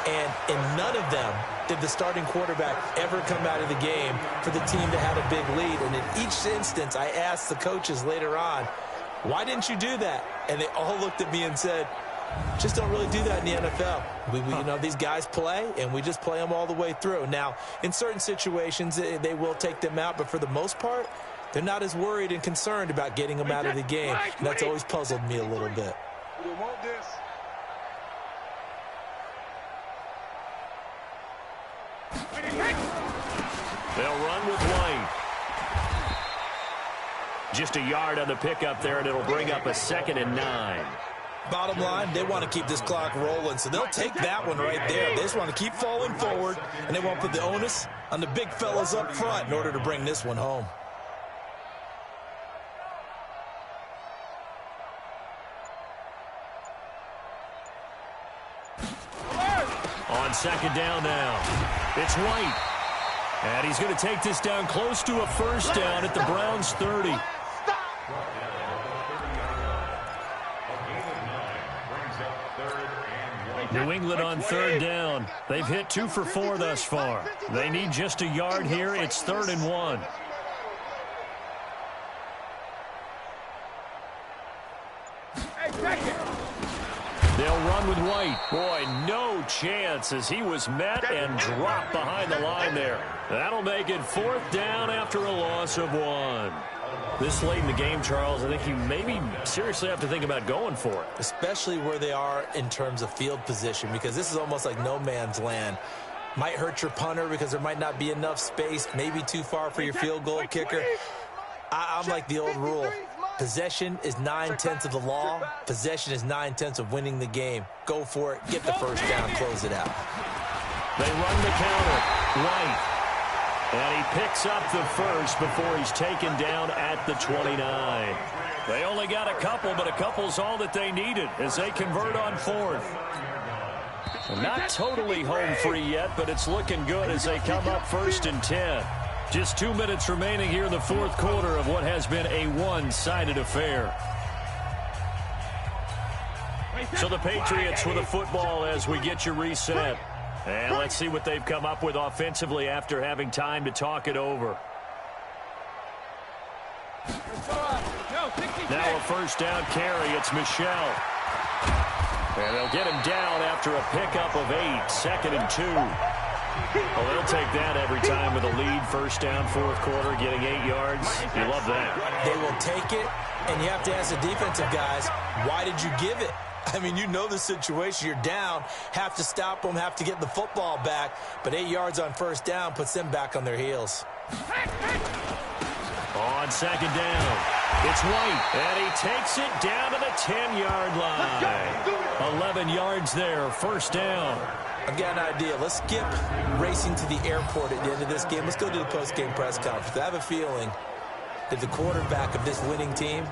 [SPEAKER 3] And in none of them did the starting quarterback ever come out of the game for the team that had a big lead. And in each instance, I asked the coaches later on, why didn't you do that? And they all looked at me and said, just don't really do that in the NFL. You know, these guys play, and we just play them all the way through. Now, in certain situations, they will take them out, but for the most part, they're not as worried and concerned about getting them out of the game. And that's always puzzled me a little bit.
[SPEAKER 4] We want this.
[SPEAKER 2] They'll run with White. Just a yard on the pickup there, and it'll bring up a 2nd and 9.
[SPEAKER 3] Bottom line, they want to keep this clock rolling, so they'll take that one right there. They just want to keep falling forward, and they won't put the onus on the big fellas up front in order to bring this one home.
[SPEAKER 2] On 2nd down now, it's White. And he's going to take this down close to a 1st down at the Browns' 30. New England on 3rd down. They've hit 2 for 4 thus far. They need just a yard here. It's 3rd and 1. They'll run with White. Boy, no chance as he was met and dropped behind the line there. That'll make it 4th down after a loss of 1. This late in the game, Charles, I think you maybe seriously have to think about going for it.
[SPEAKER 3] Especially where they are in terms of field position, because this is almost like no man's land. Might hurt your punter because there might not be enough space, maybe too far for your field goal kicker. I'm like the old rule. Possession is 9/10 of the law. Possession is 9/10 of winning the game. Go for it. Get the 1st down. Close it out.
[SPEAKER 2] They run the counter. White. And he picks up the 1st before he's taken down at the 29. They only got a couple, but a couple's all that they needed as they convert on 4th. Not totally home free yet, but it's looking good as they come up 1st and 10. Just 2 minutes remaining here in the 4th quarter of what has been a one-sided affair. So the Patriots with the football as we get you reset. And let's see what they've come up with offensively after having time to talk it over. Now a 1st down carry. It's Michel. And they'll get him down after a pickup of 8, 2nd and 2. Well, they'll take that every time with a lead, first down, fourth quarter, getting 8 yards. You love that.
[SPEAKER 3] They will take it, and you have to ask the defensive guys, why did you give it? I mean, you know the situation. You're down, have to stop them, have to get the football back, but 8 yards on first down puts them back on their heels.
[SPEAKER 2] On second down, it's White, and he takes it down to the 10-yard line. 11 yards there, first down.
[SPEAKER 3] I've got an idea. Let's skip racing to the airport at the end of this game. Let's go to the post-game press conference. I have a feeling that the quarterback of this winning team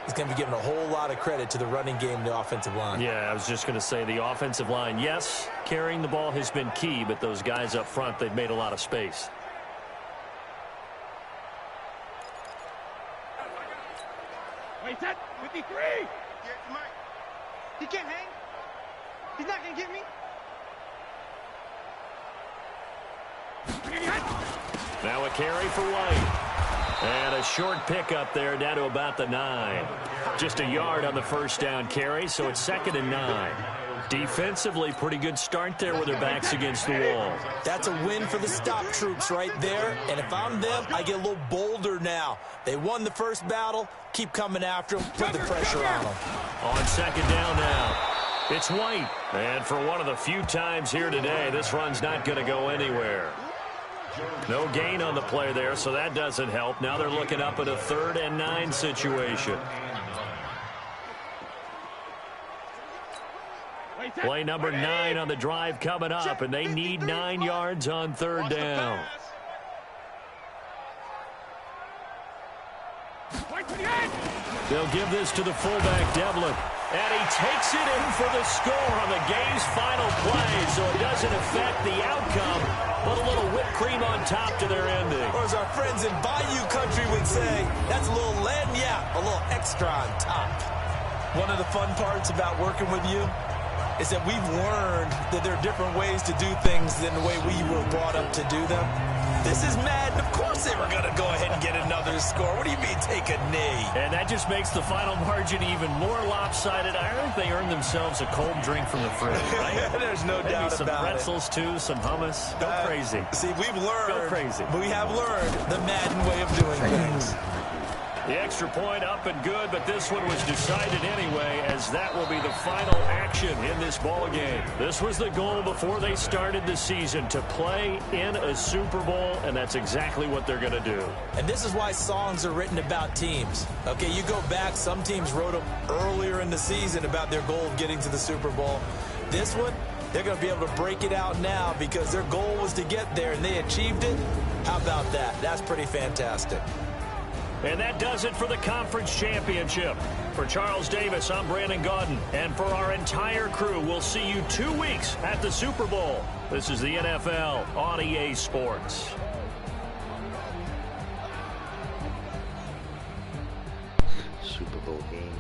[SPEAKER 3] is going to be given a whole lot of credit to the running game and the offensive line.
[SPEAKER 2] Yeah, I was just going to say the offensive line, yes, carrying the ball has been key, but those guys up front, they've made a lot of space.
[SPEAKER 4] Wait, that 53. Yeah, Mike. He can't hang. He's not going to get me.
[SPEAKER 2] Now a carry for White. And a short pickup there down to about the 9. Just a yard on the first down carry, so it's 2nd and 9. Defensively, pretty good start there with their backs against the wall.
[SPEAKER 3] That's a win for the stop troops right there. And if I'm them, I get a little bolder now. They won the first battle. Keep coming after them. Put the pressure on them.
[SPEAKER 2] On second down now, it's White. And for one of the few times here today, this run's not going to go anywhere. No gain on the play there, so that doesn't help. Now they're looking up at a 3rd and 9 situation. Play number 9 on the drive coming up, and they need 9 yards on 3rd down. They'll give this to the fullback, Devlin. And he takes it in for the score on the game's final play, so it doesn't affect the outcome, but a little whipped cream on top to their ending.
[SPEAKER 3] Or as our friends in Bayou Country would say, that's a little lagniappe, a little extra on top. One of the fun parts about working with you is that we've learned that there are different ways to do things than the way we were brought up to do them. This is Madden. Of course they were going to go ahead and get another score. What do you mean take a knee?
[SPEAKER 2] And that just makes the final margin even more lopsided. I think they earned themselves a cold drink from the fridge, right?
[SPEAKER 3] There's no doubt
[SPEAKER 2] some
[SPEAKER 3] about
[SPEAKER 2] pretzels, too, some hummus. Go crazy.
[SPEAKER 3] See, we've learned.
[SPEAKER 2] Go crazy.
[SPEAKER 3] We have learned the Madden way of doing things.
[SPEAKER 2] The extra point up and good, but this one was decided anyway, as that will be the final action in this ball game. This was the goal before they started the season, to play in a Super Bowl, and that's exactly what they're going to do.
[SPEAKER 3] And this is why songs are written about teams. Okay, you go back, some teams wrote them earlier in the season about their goal of getting to the Super Bowl. This one, they're going to be able to break it out now because their goal was to get there, and they achieved it. How about that? That's pretty fantastic.
[SPEAKER 2] And that does it for the conference championship. For Charles Davis, I'm Brandon Gaudin. And for our entire crew, we'll see you 2 weeks at the Super Bowl. This is the NFL on EA Sports.
[SPEAKER 6] Super Bowl game,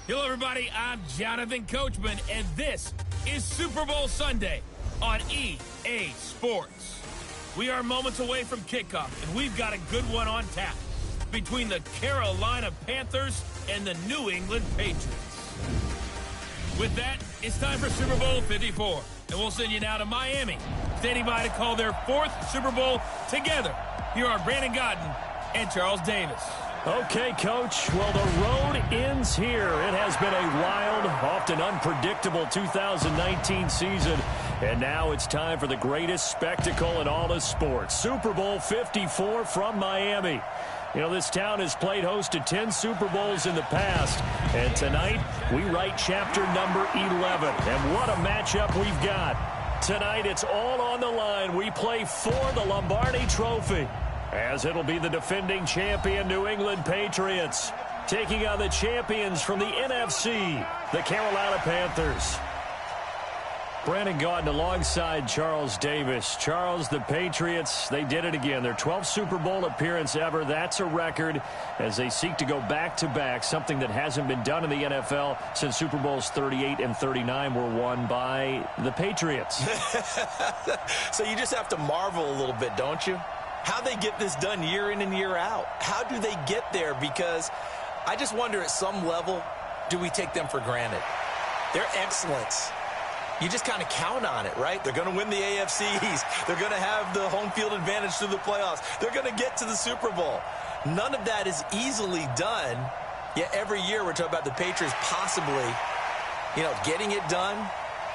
[SPEAKER 1] Hello, everybody. I'm Jonathan Coachman, and this is Super Bowl Sunday on EA Sports. We are moments away from kickoff, and we've got a good one on tap between the Carolina Panthers and the New England Patriots. With that, it's time for Super Bowl 54, and we'll send you now to Miami, standing by to call their fourth Super Bowl together. Here are Brandon Godden and Charles Davis.
[SPEAKER 2] Okay, Coach. Well, the road ends here. It has been a wild, often unpredictable 2019 season. And now it's time for the greatest spectacle in all of sports. Super Bowl 54 from Miami. You know, this town has played host to 10 Super Bowls in the past. And tonight, we write chapter number 11. And what a matchup we've got. Tonight, it's all on the line. We play for the Lombardi Trophy, as it'll be the defending champion New England Patriots taking on the champions from the NFC, the Carolina Panthers. Brandon Gaudin alongside Charles Davis. Charles, the Patriots, they did it again. Their 12th Super Bowl appearance ever. That's a record as they seek to go back-to-back, something that hasn't been done in the NFL since Super Bowls 38 and 39 were won by the Patriots.
[SPEAKER 3] So you just have to marvel a little bit, don't you? How they get this done year in and year out. How do they get there? Because I just wonder, at some level, do we take them for granted? Their excellence, you just kind of count on it, right? They're going to win the AFC East. They're going to have the home field advantage through the playoffs. They're going to get to the Super Bowl. None of that is easily done, yet every year we're talking about the Patriots possibly, getting it done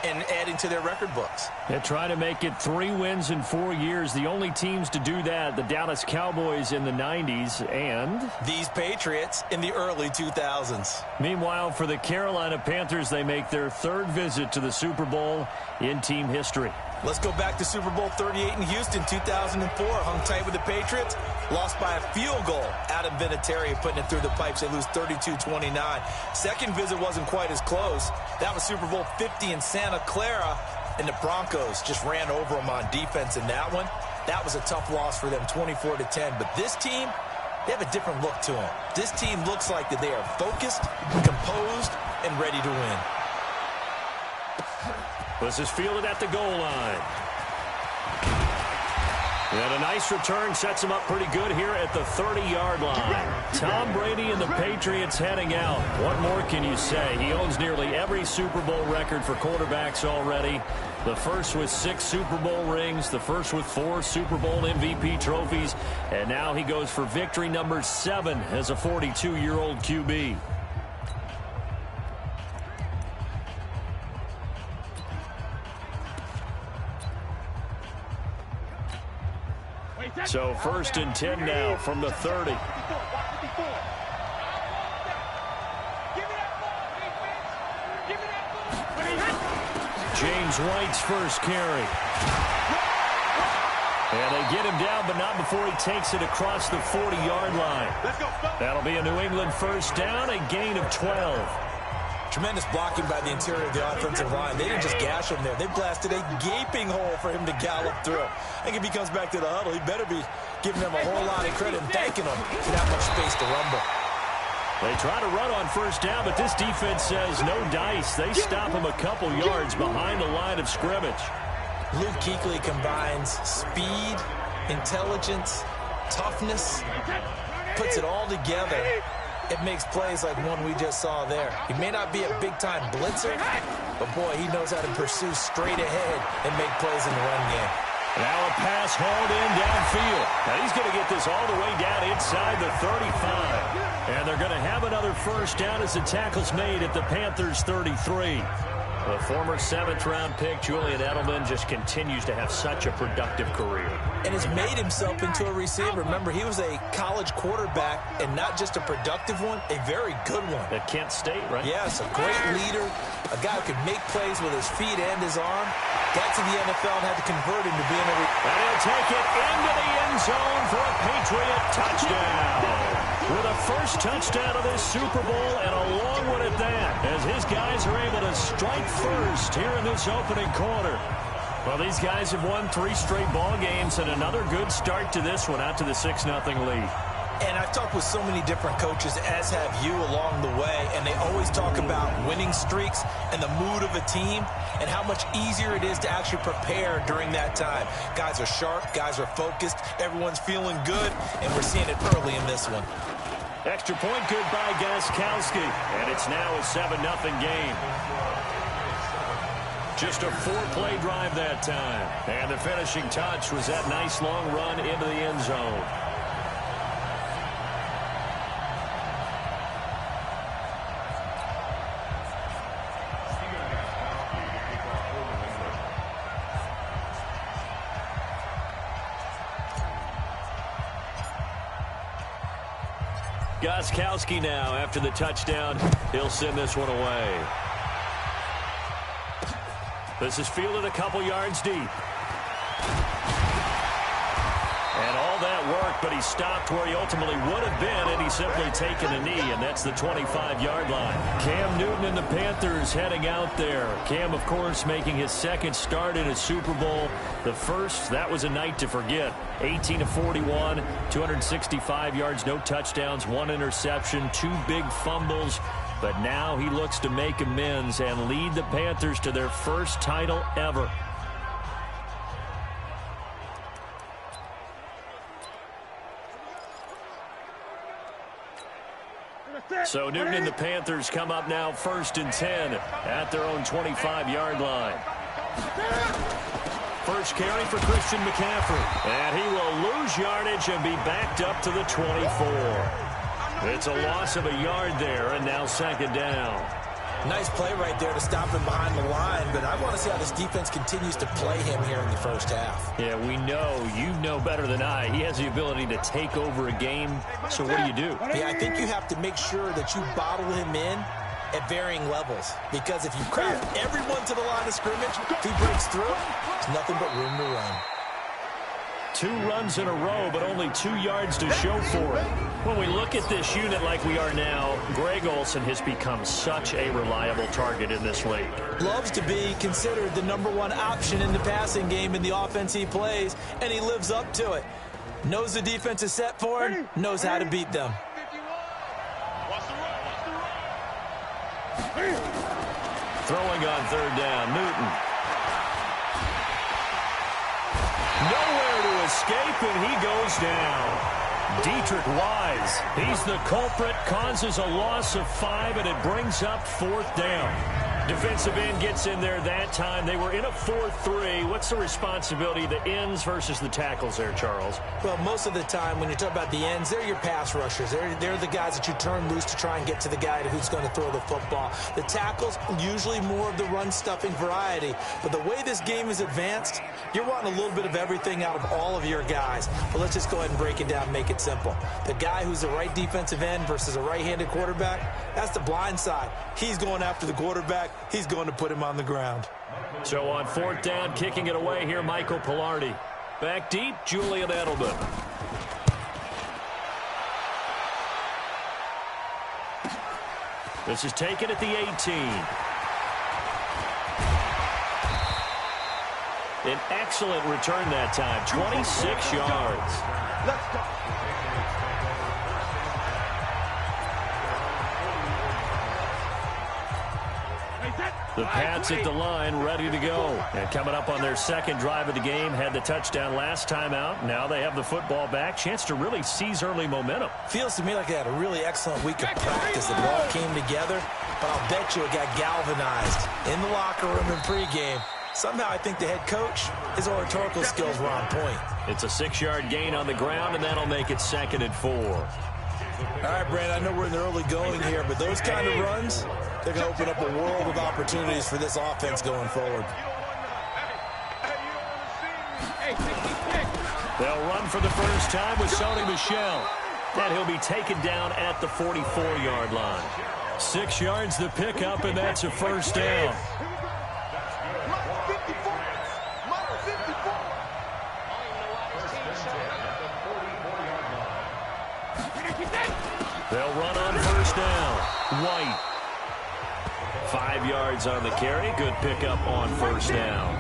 [SPEAKER 3] and adding to their record books.
[SPEAKER 2] They try to make it 3 wins in 4 years. The only teams to do that, the Dallas Cowboys in the 90s and
[SPEAKER 3] these Patriots in the early 2000s.
[SPEAKER 2] Meanwhile, for the Carolina Panthers, they make their 3rd visit to the Super Bowl in team history.
[SPEAKER 3] Let's go back to Super Bowl 38 in Houston, 2004. Hung tight with the Patriots. Lost by a field goal. Adam Vinatieri putting it through the pipes. They lose 32-29. Second visit wasn't quite as close. That was Super Bowl 50 in Santa Clara. And the Broncos just ran over them on defense in that one. That was a tough loss for them, 24-10. But this team, they have a different look to them. This team looks like that they are focused, composed, and ready to win.
[SPEAKER 2] This is fielded at the goal line. And a nice return sets him up pretty good here at the 30-yard line. Tom Brady and the Patriots heading out. What more can you say? He owns nearly every Super Bowl record for quarterbacks already. The first with 6 Super Bowl rings, the first with 4 Super Bowl MVP trophies, and now he goes for victory number 7 as a 42-year-old QB. So 1st and 10 now from the 30. James White's first carry. And they get him down, but not before he takes it across the 40-yard line. That'll be a New England first down, a gain of 12.
[SPEAKER 3] Tremendous blocking by the interior of the offensive line. They didn't just gash him there. They blasted a gaping hole for him to gallop through. I think if he comes back to the huddle, he better be giving them a whole lot of credit and thanking them for that much space to rumble.
[SPEAKER 2] They try to run on first down, but this defense says no dice. They stop him a couple yards behind the line of scrimmage.
[SPEAKER 3] Luke Kuechly combines speed, intelligence, toughness, puts it all together. It makes plays like one we just saw there. He may not be a big-time blitzer, but, boy, he knows how to pursue straight ahead and make plays in the run game.
[SPEAKER 2] Now a pass hauled in downfield. Now he's going to get this all the way down inside the 35. And they're going to have another first down as the tackle's made at the Panthers' 33. The former 7th-round pick, Julian Edelman, just continues to have such a productive career.
[SPEAKER 3] And has made himself into a receiver. Remember, he was a college quarterback, and not just a productive one, a very good one.
[SPEAKER 2] At Kent State, right?
[SPEAKER 3] Yes, a great leader, a guy who could make plays with his feet and his arm. Got to the NFL and had to convert him to being a...
[SPEAKER 2] And he'll take it into the end zone for a Patriot touchdown. With a first touchdown of this Super Bowl, and a long one at that, as his guys are able to strike first here in this opening quarter. Well, these guys have won 3 straight ball games, and another good start to this one, out to the 6-0 lead.
[SPEAKER 3] And I've talked with so many different coaches, as have you, along the way, and they always talk about winning streaks and the mood of a team and how much easier it is to actually prepare during that time. Guys are sharp, guys are focused, everyone's feeling good, and we're seeing it early in this one.
[SPEAKER 2] Extra point good by Gostkowski, and it's now a 7-0 game. Just a 4-play drive that time. And the finishing touch was that nice long run into the end zone. Gostkowski now after the touchdown. He'll send this one away. This is fielded a couple yards deep. And all that work, but he stopped where he ultimately would have been, and he's simply taken a knee, and that's the 25-yard line. Cam Newton and the Panthers heading out there. Cam, of course, making his second start in a Super Bowl. The first, that was a night to forget. 18 of 41, 265 yards, no touchdowns, 1 interception, 2 big fumbles. But now he looks to make amends and lead the Panthers to their first title ever. So Newton and the Panthers come up now 1st and 10 at their own 25-yard line. First carry for Christian McCaffrey. And he will lose yardage and be backed up to the 24. It's a loss of a yard there, and now 2nd down.
[SPEAKER 3] Nice play right there to stop him behind the line, but I want to see how this defense continues to play him here in the first half.
[SPEAKER 2] Yeah, we know, you know better than I, he has the ability to take over a game. So what do?
[SPEAKER 3] Yeah, I think you have to make sure that you bottle him in at varying levels, because if you craft everyone to the line of scrimmage, if he breaks through, there's nothing but room to run.
[SPEAKER 2] 2 runs in a row, but only 2 yards to show for it. When we look at this unit like we are now, Greg Olsen has become such a reliable target in this league.
[SPEAKER 3] Loves to be considered the #1 option in the passing game in the offense he plays, and he lives up to it. Knows the defense is set for him, knows how to beat them.
[SPEAKER 2] Throwing on 3rd down, Newton. Nowhere to escape, and he goes down. Dietrich Wise, he's the culprit, causes a loss of 5, and it brings up 4th down. Defensive end gets in there that time. They were in a 4-3. What's the responsibility of the ends versus the tackles there, Charles?
[SPEAKER 3] Well, most of the time when you talk about the ends, they're your pass rushers. They're the guys that you turn loose to try and get to the guy who's going to throw the football. The tackles, usually more of the run-stuffing variety. But the way this game is advanced, you're wanting a little bit of everything out of all of your guys. But let's just go ahead and break it down and make it simple. The guy who's the right defensive end versus a right-handed quarterback, that's the blind side. He's going after the quarterback. He's going to put him on the ground.
[SPEAKER 2] So on 4th down, kicking it away here, Michael Pilardi. Back deep, Julian Edelman. This is taken at the 18. An excellent return that time, 26 yards.
[SPEAKER 4] Let's go.
[SPEAKER 2] The Pats at the line, ready to go. And coming up on their 2nd drive of the game, had the touchdown last time out. Now they have the football back. Chance to really seize early momentum.
[SPEAKER 3] Feels to me like they had a really excellent week of practice. It all came together, but I'll bet you it got galvanized in the locker room in pregame. Somehow I think the head coach, his oratorical skills were on point.
[SPEAKER 2] It's a 6-yard gain on the ground, and that'll make it 2nd and 4.
[SPEAKER 3] All right, Brandon, I know we're in the early going here, but those kind of runs, they're going to open up a world of opportunities for this offense going forward.
[SPEAKER 2] They'll run for the first time with Sony Michel. And he'll be taken down at the 44-yard line. 6 yards the pickup, and that's a 1st down. They'll run on 1st down. White. 5 yards on the carry. Good pickup on 1st down.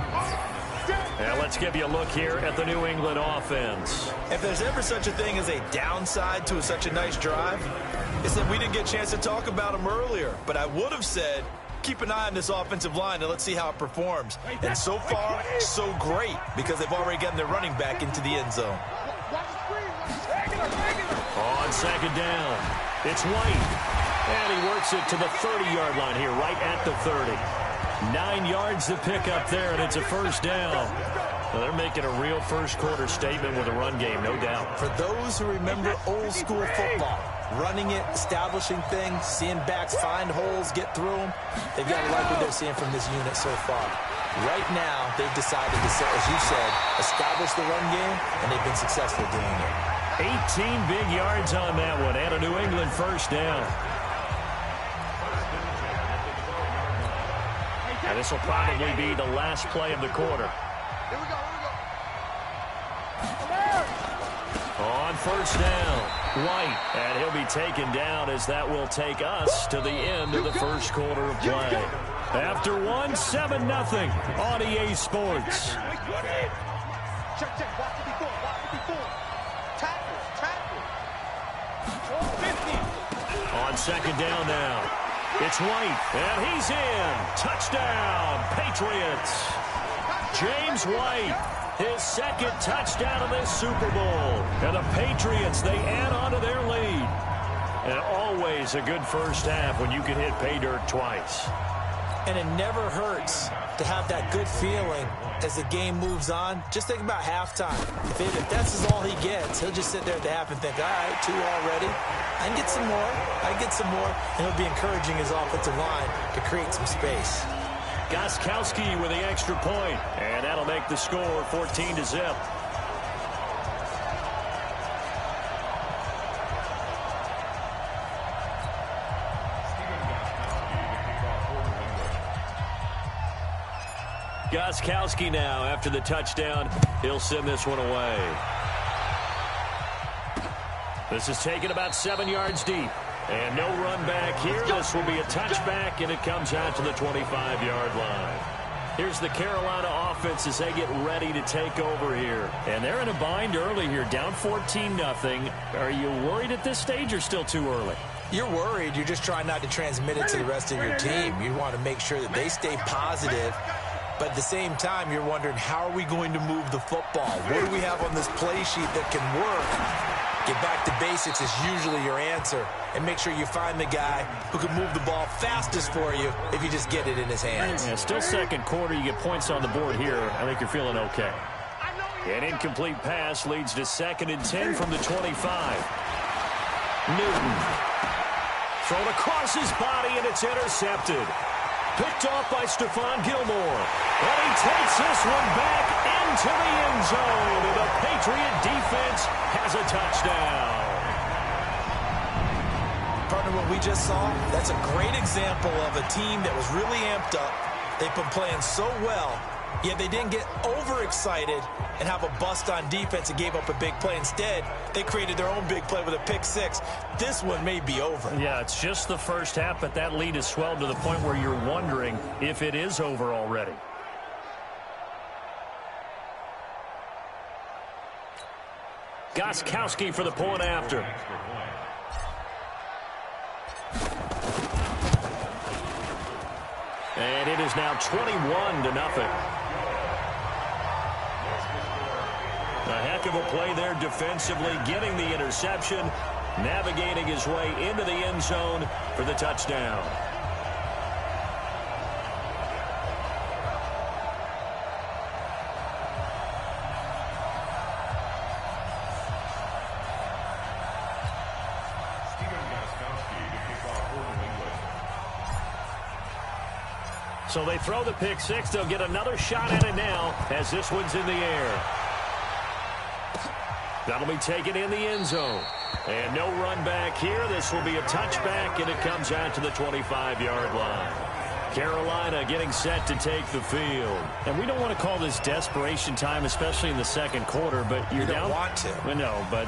[SPEAKER 2] And Let's give you a look here at the New England offense.
[SPEAKER 3] If there's ever such a thing as a downside to such a nice drive, it's that we didn't get a chance to talk about them earlier. But I would have said, keep an eye on this offensive line and let's see how it performs. And so far, so great, because they've already gotten their running back into the end zone.
[SPEAKER 2] On second down, it's White. And he works it to the 30-yard line here, right at the 30. 9 yards to pick up there, and it's a first down. Well, they're making a real first-quarter statement with a run game, no doubt.
[SPEAKER 3] For those who remember old-school football, running it, establishing things, seeing backs find holes, get through them, they've got to like what they're seeing from this unit so far. Right now, they've decided to, as you said, establish the run game, and they've been successful doing it.
[SPEAKER 2] 18 big yards on that one, and a New England first down. And this will probably be the last play of the quarter.
[SPEAKER 4] Here we go.
[SPEAKER 2] On first down, White, and he'll be taken down as that will take us to the end of the first quarter of play. After one, 7-0 on EA Sports.
[SPEAKER 4] Check. Watch it before. Tackle. Oh, 50.
[SPEAKER 2] On second down now, it's White, and he's in. Touchdown, Patriots. James White, his second touchdown of this Super Bowl. And the Patriots, they add on to their lead. And always a good first half when you can hit pay dirt twice.
[SPEAKER 3] And it never hurts to have that good feeling as the game moves on. Just think about halftime. If that's all he gets, he'll just sit there at the half and think, all right, 2 already. I can get some more. And he'll be encouraging his offensive line to create some space.
[SPEAKER 2] Gostkowski with the extra point, and that'll make the score 14-0. Gostkowski now after the touchdown. He'll send this one away. This is taken about 7 yards deep. And no run back here. This will be a touchback, and it comes out to the 25-yard line. Here's the Carolina offense as they get ready to take over here. And they're in a bind early here, down 14-0. Are you worried at this stage or still too early?
[SPEAKER 3] You're worried. You're just trying not to transmit it to the rest of your team. You want to make sure that they stay positive. But at the same time, you're wondering, how are we going to move the football? What do we have on this play sheet that can work? Get back to basics is usually your answer. And make sure you find the guy who can move the ball fastest for you if you just get it in his hands.
[SPEAKER 2] Yeah, still second quarter. You get points on the board here. I think you're feeling okay. An incomplete pass leads to 2nd and 10 from the 25. Newton. Thrown across his body, and it's intercepted. Picked off by Stephon Gilmore. And he takes this one back into the end zone. And the Patriot defense has a touchdown.
[SPEAKER 3] Partner, what we just saw, that's a great example of a team that was really amped up. They've been playing so well, yet they didn't get overexcited and have a bust on defense and gave up a big play. Instead, they created their own big play with a pick six. This one may be over.
[SPEAKER 2] Yeah, it's just the first half, but that lead has swelled to the point where you're wondering if it is over already. Gostkowski for the point after. And it is now 21-0. A heck of a play there defensively, getting the interception, navigating his way into the end zone for the touchdown. So they throw the pick six. They'll get another shot at it now as this one's in the air. That'll be taken in the end zone. And no run back here. This will be a touchback, and it comes out to the 25-yard line. Carolina getting set to take the field. And we don't want to call this desperation time, especially in the second quarter, but you're down.
[SPEAKER 3] You don't want to.
[SPEAKER 2] Well, no, but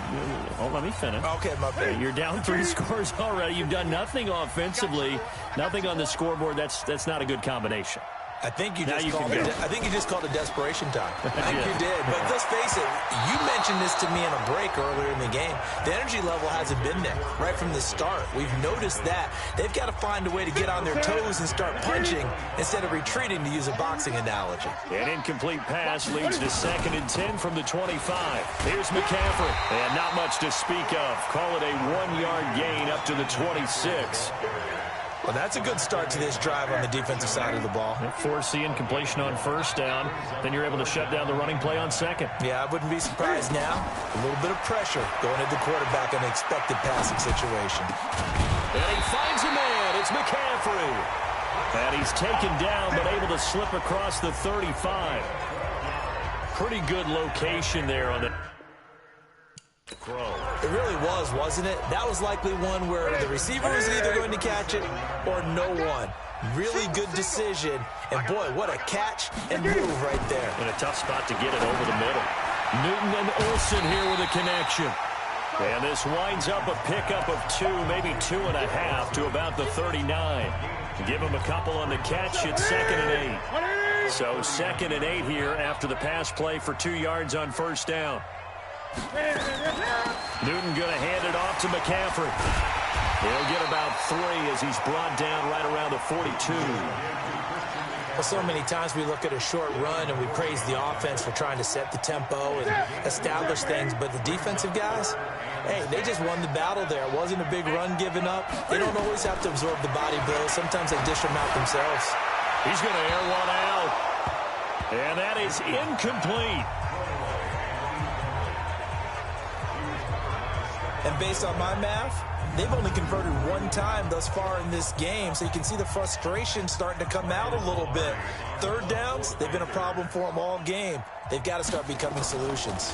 [SPEAKER 2] let me finish.
[SPEAKER 3] Okay, my bad.
[SPEAKER 2] You're down 3 scores already. You've done nothing offensively, nothing on the scoreboard. That's not a good combination.
[SPEAKER 3] I think you just called it desperation time. I think you did. But let's face it, you mentioned this to me in a break earlier in the game. The energy level hasn't been there right from the start. We've noticed that. They've got to find a way to get on their toes and start punching instead of retreating, to use a boxing analogy.
[SPEAKER 2] An incomplete pass leads to 2nd and 10 from the 25. Here's McCaffrey. And not much to speak of. Call it a 1-yard gain up to the 26.
[SPEAKER 3] Well, that's a good start to this drive on the defensive side of the ball.
[SPEAKER 2] Force the incompletion on 1st down. Then you're able to shut down the running play on 2nd.
[SPEAKER 3] Yeah, I wouldn't be surprised now. A little bit of pressure going at the quarterback in an expected passing situation.
[SPEAKER 2] And he finds a man. It's McCaffrey. And he's taken down, but able to slip across the 35. Pretty good location there on the throw.
[SPEAKER 3] It really was, wasn't it? That was likely one where the receiver was either going to catch it or no one. Really good decision. And, boy, what a catch and move right there.
[SPEAKER 2] In a tough spot to get it over the middle. Newton and Olsen here with a connection. And this winds up a pickup of 2, maybe 2.5 to about the 39. Give him a couple on the catch. It's 2nd and 8. So 2nd and 8 here after the pass play for 2 yards on 1st down. Newton going to hand it off to McCaffrey. He'll get about 3 as he's brought down right around the 42.
[SPEAKER 3] Well, so many times we look at a short run and we praise the offense for trying to set the tempo and establish things, but the defensive guys, hey, they just won the battle there. It wasn't a big run given up. They don't always have to absorb the body blows. Sometimes they dish them out themselves.
[SPEAKER 2] He's going to air one out. And that is incomplete.
[SPEAKER 3] And based on my math, they've only converted 1 time thus far in this game, so you can see the frustration starting to come out a little bit. 3rd downs, they've been a problem for them all game. They've got to start becoming solutions.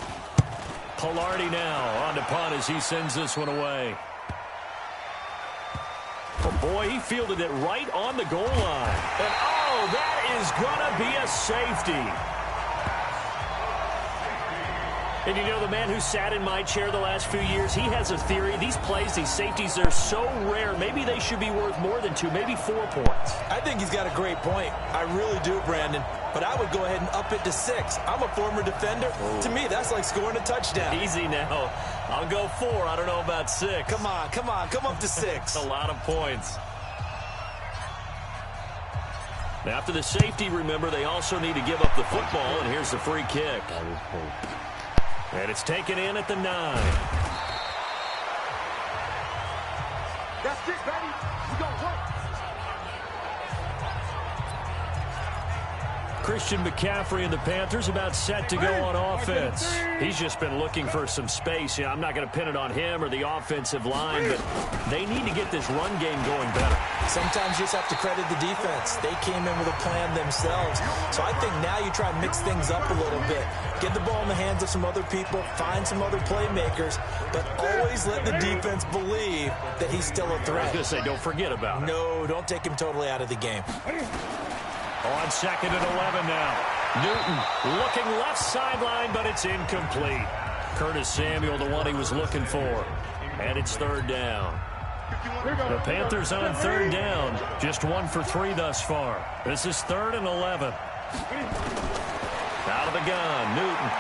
[SPEAKER 2] Pilardi now on to punt as he sends this one away. Oh, boy, he fielded it right on the goal line. And, oh, that is going to be a safety. And you know, the man who sat in my chair the last few years, he has a theory. These plays, these safeties, they're so rare. Maybe they should be worth more than 2, maybe 4 points.
[SPEAKER 3] I think he's got a great point. I really do, Brandon. But I would go ahead and up it to 6. I'm a former defender. To me, that's like scoring a touchdown.
[SPEAKER 2] Easy now. I'll go 4. I don't know about 6.
[SPEAKER 3] Come on. Come up to 6.
[SPEAKER 2] A lot of points. Now, after the safety, remember, they also need to give up the football, and here's the free kick. And it's taken in at the 9.
[SPEAKER 4] That's it, baby. We gonna work.
[SPEAKER 2] Christian McCaffrey and the Panthers about set to go on offense. He's just been looking for some space. I'm not going to pin it on him or the offensive line, but they need to get this run game going better.
[SPEAKER 3] Sometimes you just have to credit the defense. They came in with a plan themselves. So I think now you try and mix things up a little bit. Get the ball in the hands of some other people, find some other playmakers, but always let the defense believe that he's still a threat.
[SPEAKER 2] I was going to say, don't forget about it.
[SPEAKER 3] No, don't take him totally out of the game.
[SPEAKER 2] On 2nd and 11 now. Newton looking left sideline, but it's incomplete. Curtis Samuel, the one he was looking for. And it's 3rd down. The Panthers on 3rd down. Just 1 for 3 thus far. This is 3rd and 11. Out of the gun, Newton.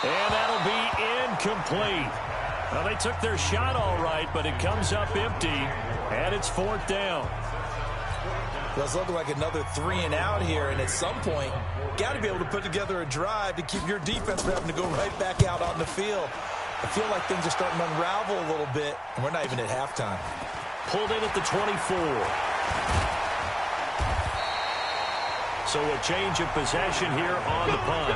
[SPEAKER 2] And that'll be incomplete. Well, they took their shot all right, but it comes up empty. And it's 4th down.
[SPEAKER 3] Well, it's looking like another 3 and out here, and at some point, got to be able to put together a drive to keep your defense from having to go right back out on the field. I feel like things are starting to unravel a little bit, and we're not even at halftime.
[SPEAKER 2] Pulled in at the 24. So a change of possession here on the punt.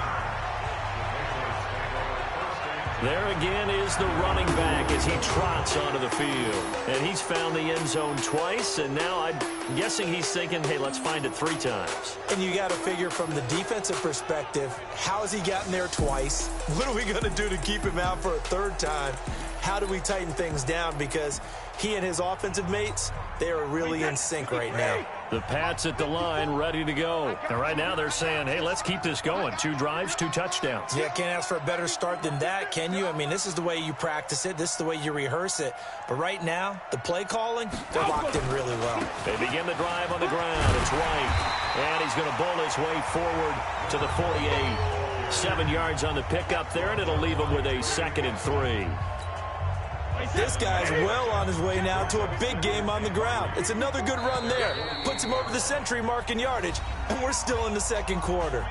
[SPEAKER 2] There again is the running back as he trots onto the field. And he's found the end zone twice, and now I'm guessing he's thinking, hey, let's find it 3 times.
[SPEAKER 3] And you got to figure from the defensive perspective, how has he gotten there twice? What are we going to do to keep him out for a 3rd time? How do we tighten things down? Because he and his offensive mates, they are really in sync right now.
[SPEAKER 2] The Pats at the line, ready to go. And right now they're saying, hey, let's keep this going. 2 drives, 2 touchdowns.
[SPEAKER 3] Yeah, can't ask for a better start than that, can you? I mean, this is the way you practice it. This is the way you rehearse it. But right now, the play calling, they're locked in really well.
[SPEAKER 2] They begin the drive on the ground. It's White. And he's going to bowl his way forward to the 48. 7 yards on the pickup there, and it'll leave him with a 2nd and 3.
[SPEAKER 3] This guy's well on his way now to a big game on the ground. It's another good run there. Puts him over the century mark in yardage, and we're still in the 2nd quarter.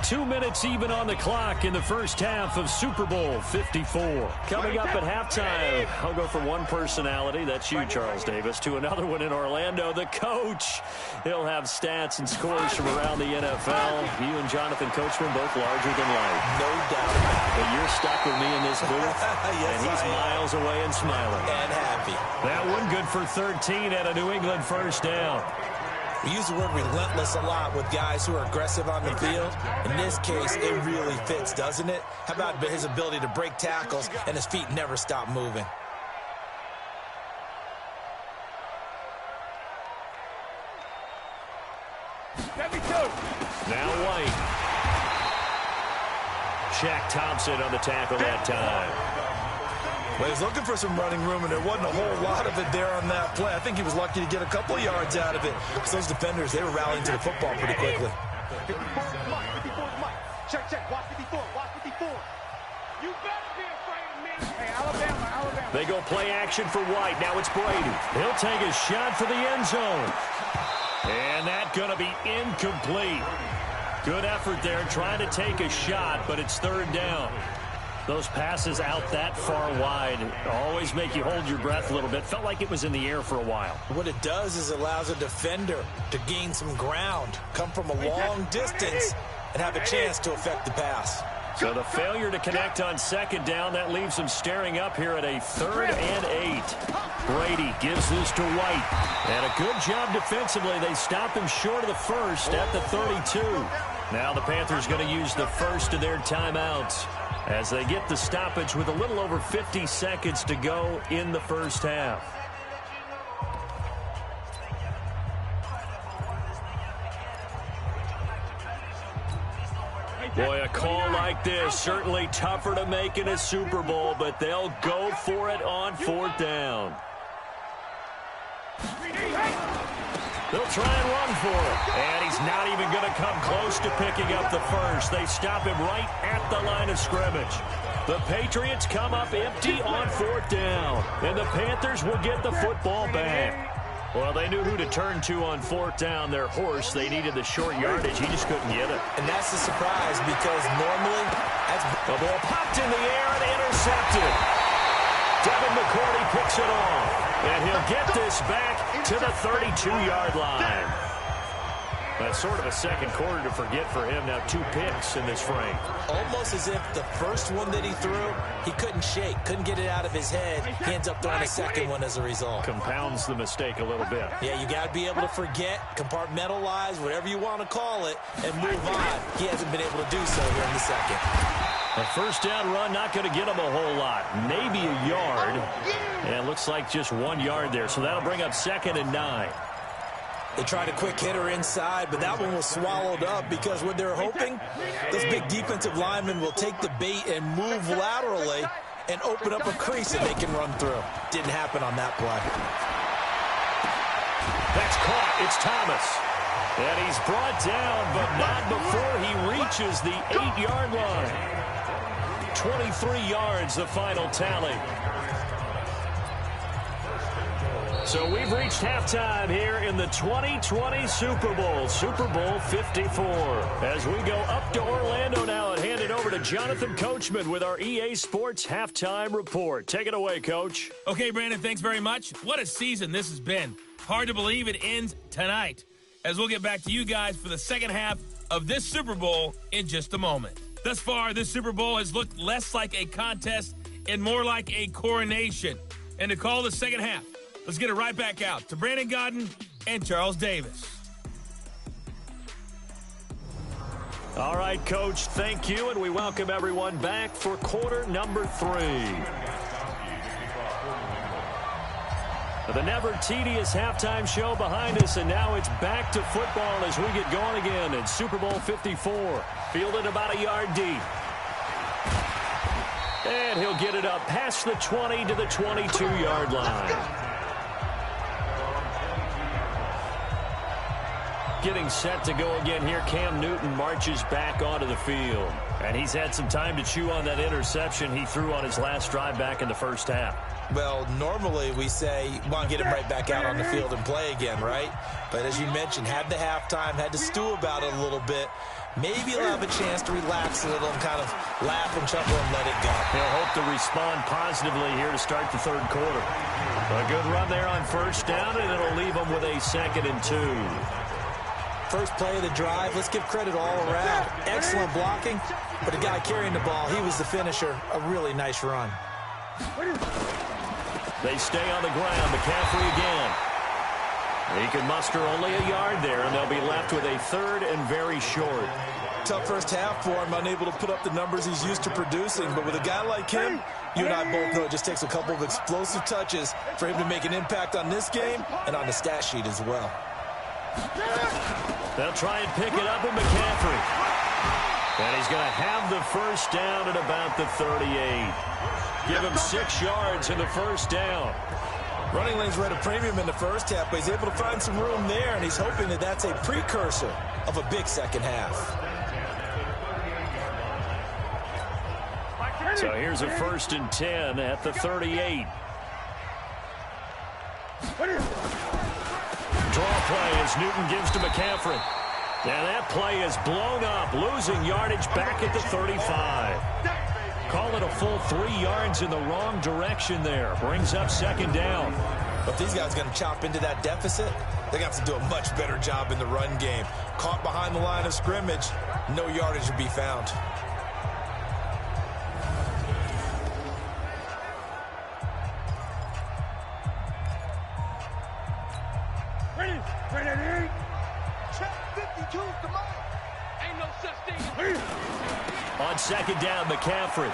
[SPEAKER 2] 2 minutes even on the clock in the first half of Super Bowl 54. Coming up at halftime, I'll go from one personality, that's you, Charles Davis, to another one in Orlando, the coach. He'll have stats and scores from around the NFL. You and Jonathan Coachman both larger than life.
[SPEAKER 3] No doubt about it.
[SPEAKER 2] But you're stuck with me in this booth,
[SPEAKER 3] Yes,
[SPEAKER 2] and he's miles away and smiling.
[SPEAKER 3] And happy.
[SPEAKER 2] That one good for 13 at a New England first down.
[SPEAKER 3] We use the word relentless a lot with guys who are aggressive on the field. In this case, it really fits, doesn't it? How about his ability to break tackles and his feet never stop moving?
[SPEAKER 2] Now White. Shaq Thompson on the tackle that time.
[SPEAKER 3] Well, he was looking for some running room, and there wasn't a whole lot of it there on that play. I think he was lucky to get a couple of yards out of it. Because those defenders, they were rallying to the football pretty quickly.
[SPEAKER 4] 54 Mike. Check. Watch 54. You better be afraid of me. Hey, Alabama.
[SPEAKER 2] They go play action for White. Now it's Brady. He'll take a shot for the end zone. And that's going to be incomplete. Good effort there trying to take a shot, but it's 3rd down. Those passes out that far wide always make you hold your breath a little bit. Felt like it was in the air for a while.
[SPEAKER 3] What it does is it allows a defender to gain some ground, come from a long distance, and have a chance to affect the pass.
[SPEAKER 2] So the failure to connect on 2nd down, that leaves them staring up here at a 3rd and 8. Brady gives this to White. And a good job defensively. They stop him short of the first at the 32. Now the Panthers going to use the first of their timeouts as they get the stoppage with a little over 50 seconds to go in the first half. Boy, a call like this, certainly tougher to make in a Super Bowl, but they'll go for it on 4th down. They'll try and run for it. And he's not even going to come close to picking up the first. They stop him right at the line of scrimmage. The Patriots come up empty on 4th down. And the Panthers will get the football back. Well, they knew who to turn to on 4th down. Their horse, they needed the short yardage. He just couldn't get it.
[SPEAKER 3] And that's the surprise because normally
[SPEAKER 2] the ball popped in the air and intercepted. Devin McCourty picks it off. And he'll get this back to the 32-yard line. That's sort of a 2nd quarter to forget for him. Now 2 picks in this frame.
[SPEAKER 3] Almost as if the first one that he threw, he couldn't shake, couldn't get it out of his head. He ends up throwing a 2nd one as a result.
[SPEAKER 2] Compounds the mistake a little bit.
[SPEAKER 3] Yeah, you got to be able to forget, compartmentalize, whatever you want to call it, and move on. He hasn't been able to do so here in the 2nd.
[SPEAKER 2] A first down run, not going to get him a whole lot. Maybe a yard. And it looks like just 1 yard there. So that'll bring up 2nd and 9.
[SPEAKER 3] They tried a quick hitter inside, but that one was swallowed up because what they're hoping, those big defensive linemen will take the bait and move laterally and open up a crease that they can run through. Didn't happen on that play.
[SPEAKER 2] That's caught. It's Thomas. And he's brought down, but not before he reaches the 8-yard line. 23 yards, the final tally. So we've reached halftime here in the 2020 Super Bowl, Super Bowl 54. As we go up to Orlando now and hand it over to Jonathan Coachman with our EA Sports Halftime Report. Take it away, Coach.
[SPEAKER 1] Okay, Brandon, thanks very much. What a season this has been. Hard to believe it ends tonight, as we'll get back to you guys for the second half of this Super Bowl in just a moment. Thus far, this Super Bowl has looked less like a contest and more like a coronation. And to call the second half, let's get it right back out to Brandon Godden and Charles Davis.
[SPEAKER 2] All right, Coach, thank you, and we welcome everyone back for quarter number 3. The never tedious halftime show behind us, and now it's back to football as we get going again in Super Bowl 54. Fielded about a yard deep. And he'll get it up past the 20 to the 22-yard line. Getting set to go again here, Cam Newton marches back onto the field. And he's had some time to chew on that interception he threw on his last drive back in the first half.
[SPEAKER 3] Well, normally we say, want to get him right back out on the field and play again, right? But as you mentioned, had the halftime, had to stew about it a little bit. Maybe he'll have a chance to relax a little and kind of laugh and chuckle and let it go.
[SPEAKER 2] He'll hope to respond positively here to start the third quarter. A good run there on first down, and it'll leave him with a 2nd and 2.
[SPEAKER 3] First play of the drive, let's give credit all around. Excellent blocking, but the guy carrying the ball, he was the finisher. A really nice run.
[SPEAKER 2] They stay on the ground. McCaffrey again. He can muster only a yard there, and they'll be left with a 3rd and very short.
[SPEAKER 3] Tough first half for him, unable to put up the numbers he's used to producing. But with a guy like him, you and I both know it just takes a couple of explosive touches for him to make an impact on this game and on the stat sheet as well.
[SPEAKER 2] They'll try and pick it up with McCaffrey. And he's going to have the first down at about the 38. Give him 6 yards in the first down.
[SPEAKER 3] Running lanes were at a premium in the first half, but he's able to find some room there, and he's hoping that that's a precursor of a big second half.
[SPEAKER 2] So here's a 1st and 10 at the 38. Draw play as Newton gives to McCaffrey. And that play is blown up, losing yardage back at the 35. Call it a full 3 yards in the wrong direction there. Brings up 2nd down.
[SPEAKER 3] But if these guys are going to chop into that deficit, they're going to have to do a much better job in the run game. Caught behind the line of scrimmage, no yardage to be found.
[SPEAKER 4] Ready. Check 52, come on. Ain't no such thing.
[SPEAKER 2] On 2nd down, McCaffrey.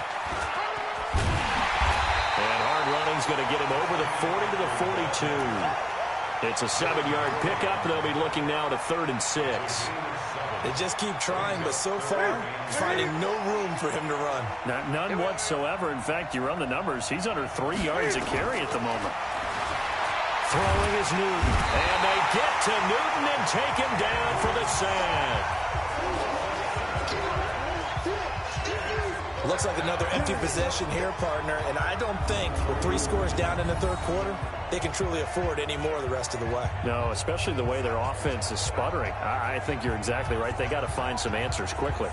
[SPEAKER 2] And hard running's going to get him over the 40 to the 42. It's a 7-yard pickup. They'll be looking now at a 3rd and 6.
[SPEAKER 3] They just keep trying, but so far, finding no room for him to run.
[SPEAKER 2] None whatsoever. In fact, you run the numbers. He's under 3 yards a carry at the moment. Throwing is Newton. And they get to Newton and take him down for the sack.
[SPEAKER 3] Looks like another empty possession here, partner, and I don't think with 3 scores down in the third quarter, they can truly afford any more the rest of the way.
[SPEAKER 2] No, especially the way their offense is sputtering. I think you're exactly right. They got to find some answers quickly.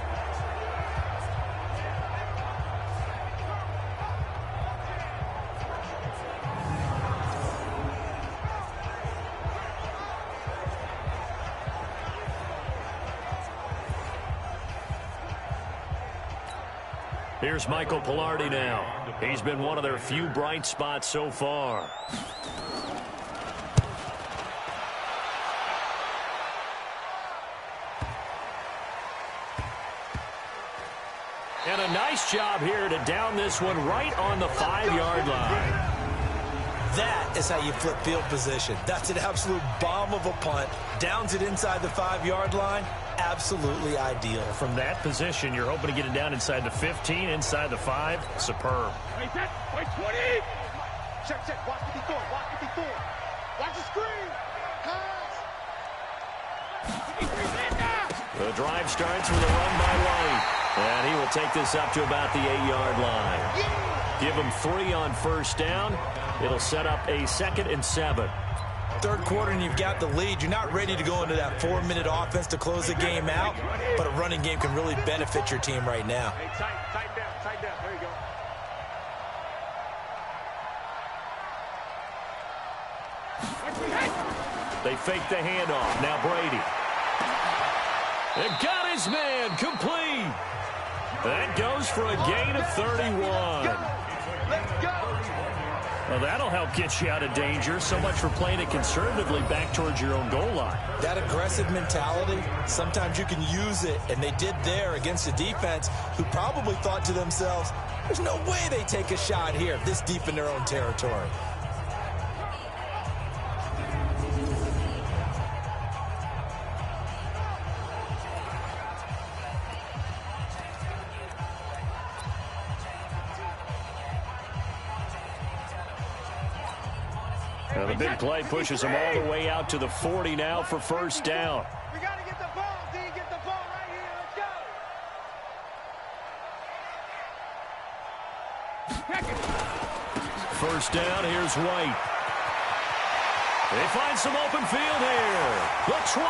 [SPEAKER 2] Here's Michael Pilardi now. He's been one of their few bright spots so far. And a nice job here to down this one right on the 5-yard line.
[SPEAKER 3] That is how you flip field position. That's an absolute bomb of a punt. Downs it inside the 5-yard line. Absolutely ideal.
[SPEAKER 2] From that position, you're hoping to get it down inside the 15, inside the 5. Superb.
[SPEAKER 4] Wait, 20. Check. Watch 54. Watch the screen.
[SPEAKER 2] The drive starts with a run by White. And he will take this up to about the 8-yard line. Give him 3 on first down. It'll set up a 2nd and 7.
[SPEAKER 3] Third quarter and you've got the lead. You're not ready to go into that 4-minute offense to close the game out, but a running game can really benefit your team right now.
[SPEAKER 4] Hey, tight down. There you go.
[SPEAKER 2] They fake the handoff. Now Brady. And got his man complete. That goes for a gain of 31.
[SPEAKER 4] Let's go.
[SPEAKER 2] Well, that'll help get you out of danger. So much for playing it conservatively back towards your own goal line.
[SPEAKER 3] That aggressive mentality, sometimes you can use it, and they did there against a defense who probably thought to themselves, there's no way they take a shot here this deep in their own territory.
[SPEAKER 2] The big play pushes him all the way out to the 40 now for first down.
[SPEAKER 4] We got to get the ball, D. Get the ball right here. Let's go.
[SPEAKER 2] First down, here's White. They find some open field here. The 20,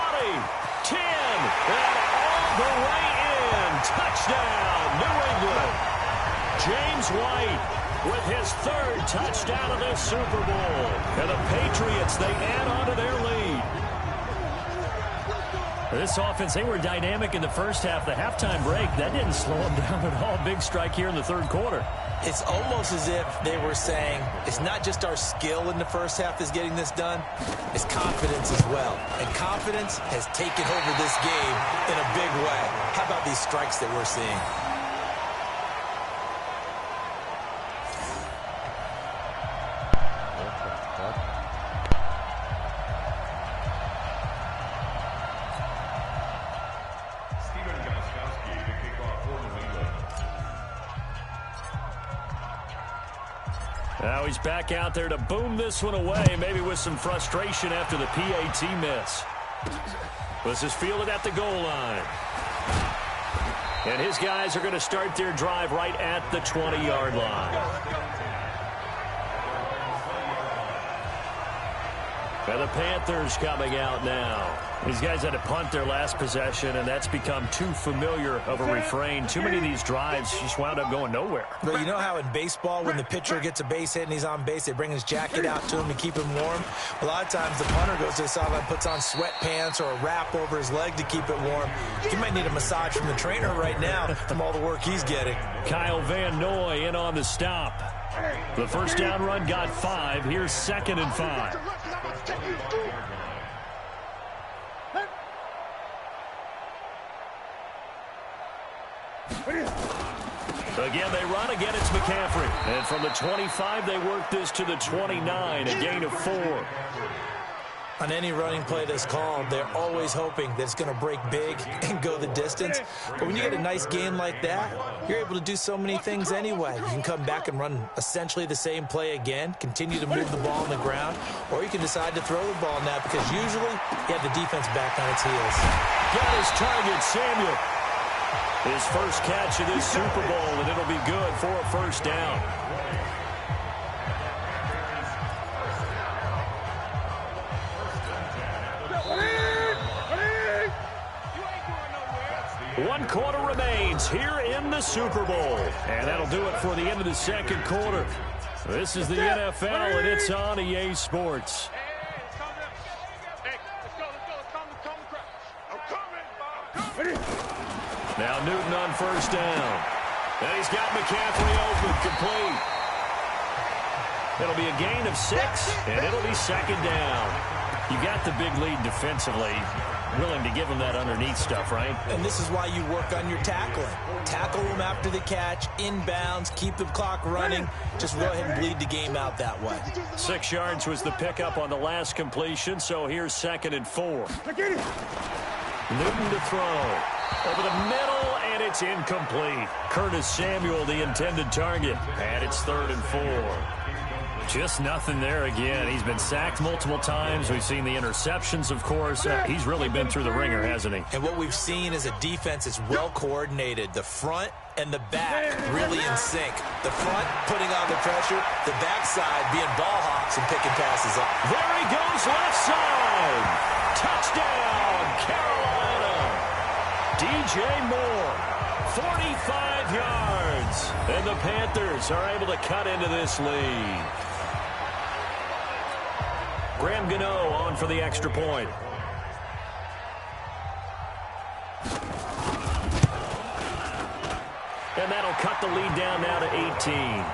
[SPEAKER 2] 10, and all the way in. Touchdown, New England. James White with his third touchdown of this Super Bowl. And the Patriots, they add on to their lead. This offense, they were dynamic in the first half. The halftime break, that didn't slow them down at all. Big strike here in the third quarter.
[SPEAKER 3] It's almost as if they were saying, it's not just our skill in the first half that's getting this done, it's confidence as well. And confidence has taken over this game in a big way. How about these strikes that we're seeing?
[SPEAKER 2] Now he's back out there to boom this one away, maybe with some frustration after the PAT miss. This is fielded at the goal line. And his guys are going to start their drive right at the 20-yard line. And the Panthers coming out now. These guys had to punt their last possession, and that's become too familiar of a refrain. Too many of these drives just wound up going nowhere.
[SPEAKER 3] But you know how in baseball, when the pitcher gets a base hit and he's on base, they bring his jacket out to him to keep him warm? A lot of times the punter goes to the sideline, puts on sweatpants or a wrap over his leg to keep it warm. He might need a massage from the trainer right now from all the work he's getting.
[SPEAKER 2] Kyle Van Noy in on the stop. The first down run got 5. Here's 2nd and 5. Again, they run. Again, it's McCaffrey. And from the 25, they work this to the 29, a gain of 4.
[SPEAKER 3] On any running play that's called, they're always hoping that it's going to break big and go the distance. But when you get a nice game like that, you're able to do so many things anyway. You can come back and run essentially the same play again, continue to move the ball on the ground, or you can decide to throw the ball now because usually you have the defense back on its heels.
[SPEAKER 2] Got his target, Samuel. His first catch of this Super Bowl, and it'll be good for a first down. One quarter remains here in the Super Bowl. And that'll do it for the end of the second quarter. This is the NFL, and it's on EA Sports. Now Newton on first down. And he's got McCaffrey open, complete. It'll be a gain of 6, and it'll be 2nd down. You got the big lead defensively. Willing to give him that underneath stuff, right?
[SPEAKER 3] And this is why you work on your tackling. Tackle them after the catch, inbounds, keep the clock running. Just go ahead and bleed the game out that way.
[SPEAKER 2] 6 yards was the pickup on the last completion, so here's 2nd and 4. Newton to throw. Over the middle, and it's incomplete. Curtis Samuel, the intended target. And it's 3rd and 4. Just nothing there again. He's been sacked multiple times. We've seen the interceptions, of course. He's really been through the ringer, hasn't he?
[SPEAKER 3] And what we've seen is a defense that's well coordinated. The front and the back really in sync. The front putting on the pressure. The backside being ball hawks and picking passes up.
[SPEAKER 2] There he goes, left side. Touchdown, Carolina. DJ Moore, 45 yards. And the Panthers are able to cut into this lead. Graham Gano on for the extra point. And that'll cut the lead down now to 18.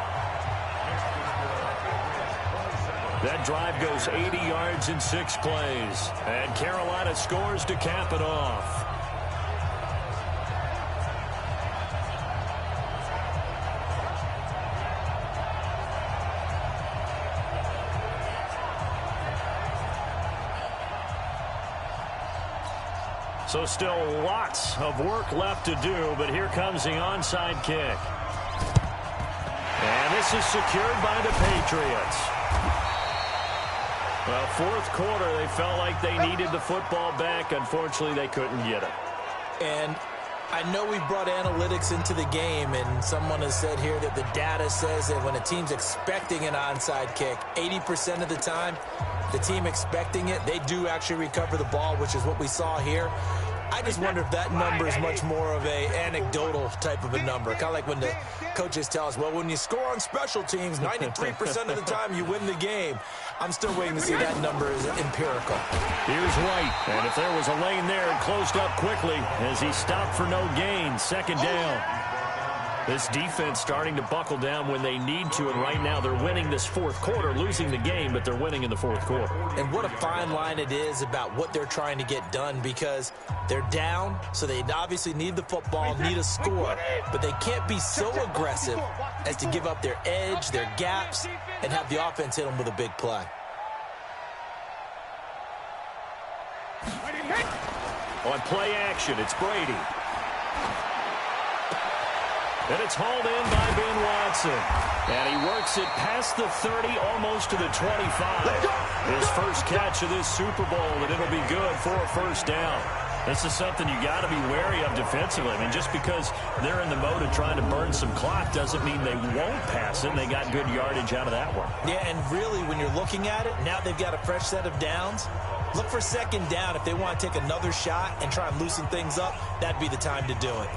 [SPEAKER 2] That drive goes 80 yards in 6 plays. And Carolina scores to cap it off. So still lots of work left to do, but here comes the onside kick. And this is secured by the Patriots. Well, fourth quarter, they felt like they needed the football back. Unfortunately, they couldn't get it.
[SPEAKER 3] And I know we brought analytics into the game, and someone has said here that the data says that when a team's expecting an onside kick, 80% of the time, the team expecting it, they do actually recover the ball, which is what we saw here. I just wonder if that number is much more of a anecdotal type of a number. Kind of like when the coaches tell us, well, when you score on special teams, 93% of the time you win the game. I'm still waiting to see that number is empirical.
[SPEAKER 2] Here's White, and if there was a lane there, it closed up quickly as he stopped for no gain. Second down. This defense starting to buckle down when they need to, and right now they're winning this fourth quarter, losing the game, but they're winning in the fourth quarter.
[SPEAKER 3] And what a fine line it is about what they're trying to get done, because they're down, so they obviously need the football, need a score, but they can't be so aggressive as to give up their edge, their gaps, and have the offense hit them with a big play.
[SPEAKER 2] On play action, it's Brady. And it's hauled in by Ben Watson. And he works it past the 30, almost to the 25. His first catch of this Super Bowl, and it'll be good for a first down. This is something you got to be wary of defensively. I mean, just because they're in the mode of trying to burn some clock doesn't mean they won't pass it. They got good yardage out of that one.
[SPEAKER 3] Yeah, and really, when you're looking at it, now they've got a fresh set of downs. Look for second down. If they want to take another shot and try and loosen things up, that'd be the time to do it.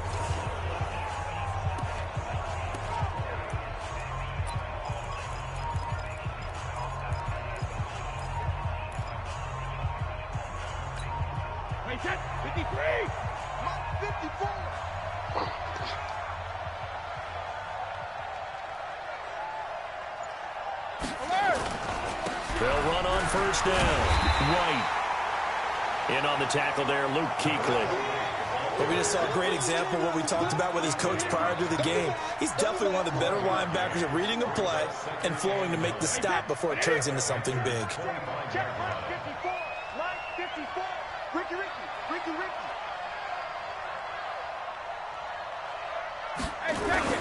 [SPEAKER 2] They'll run on first down. White. In on the tackle there, Luke Kuechly.
[SPEAKER 3] But we just saw a great example of what we talked about with his coach prior to the game. He's definitely one of the better linebackers at reading a play and flowing to make the stop before it turns into something big.
[SPEAKER 4] Check line 54, line 54. Ricky. Hey, check it.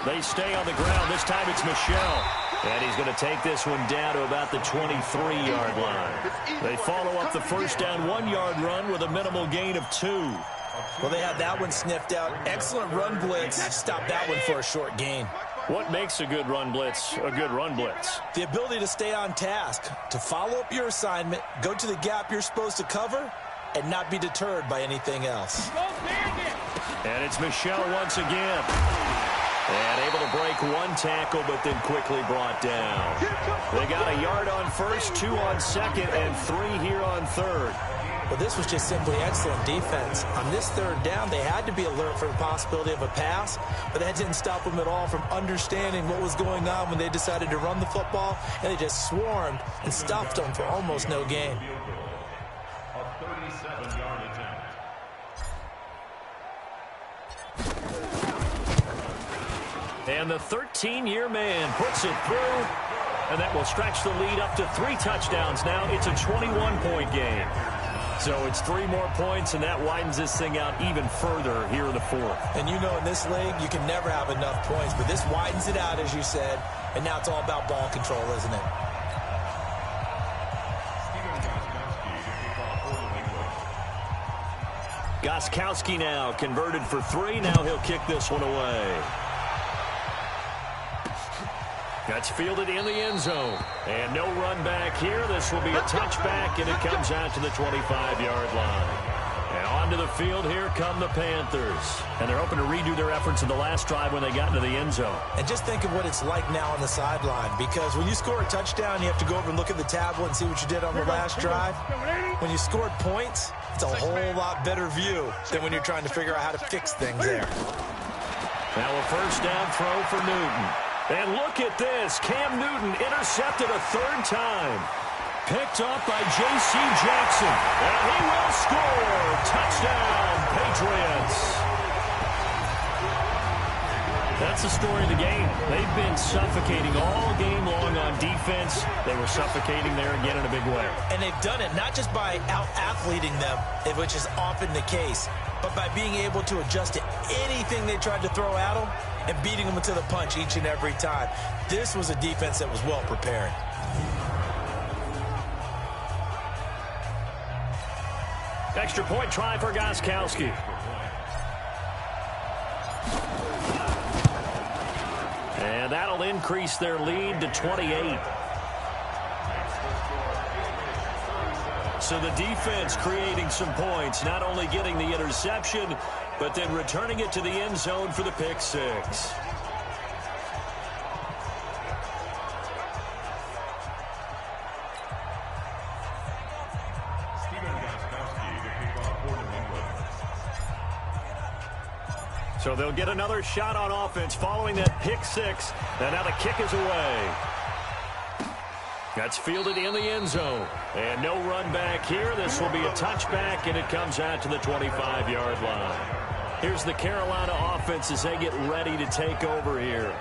[SPEAKER 2] They stay on the ground. This time it's Michel. And he's going to take this one down to about the 23-yard line. They follow up the first down 1-yard run with a minimal gain of 2.
[SPEAKER 3] Well, they had that one sniffed out. Excellent run blitz. Stop that one for a short gain.
[SPEAKER 2] What makes a good run blitz a good run blitz?
[SPEAKER 3] The ability to stay on task, to follow up your assignment, go to the gap you're supposed to cover, and not be deterred by anything else.
[SPEAKER 2] And it's Michel once again. And able to break one tackle, but then quickly brought down. They got a yard on first, 2 on second, and 3 here on third.
[SPEAKER 3] Well, this was just simply excellent defense. On this third down, they had to be alert for the possibility of a pass, but that didn't stop them at all from understanding what was going on when they decided to run the football, and they just swarmed and stuffed them for almost no gain.
[SPEAKER 5] A 37-yard attempt.
[SPEAKER 2] And the 13-year man puts it through, and that will stretch the lead up to 3 touchdowns now. It's a 21-point game. So it's 3 more points, and that widens this thing out even further here in the fourth.
[SPEAKER 3] And you know in this league, you can never have enough points, but this widens it out, as you said, and now it's all about ball control, isn't it?
[SPEAKER 2] Gostkowski now converted for 3. Now he'll kick this one away. That's fielded in the end zone. And no run back here. This will be a touchback, and it comes out to the 25-yard line. And onto the field, here come the Panthers. And they're hoping to redo their efforts in the last drive when they got into the end zone.
[SPEAKER 3] And just think of what it's like now on the sideline, because when you score a touchdown, you have to go over and look at the tablet and see what you did on the last drive. When you scored points, it's a whole lot better view than when you're trying to figure out how to fix things there.
[SPEAKER 2] Now a first down throw for Newton. And look at this. Cam Newton intercepted a 3rd time. Picked up by J.C. Jackson. And he will score. Touchdown, Patriots. That's the story of the game. They've been suffocating all game long on defense. They were suffocating there again in a big way.
[SPEAKER 3] And they've done it not just by out-athleting them, which is often the case, but by being able to adjust to anything they tried to throw at them and beating them to the punch each and every time. This was a defense that was well prepared.
[SPEAKER 2] Extra point try for Gostkowski. And that'll increase their lead to 28. So the defense creating some points, not only getting the interception, but then returning it to the end zone for the pick six. So they'll get another shot on offense following that pick six. And now the kick is away. That's fielded in the end zone. And no run back here. This will be a touchback, and it comes out to the 25-yard line. Here's the Carolina offense as they get ready to take over here.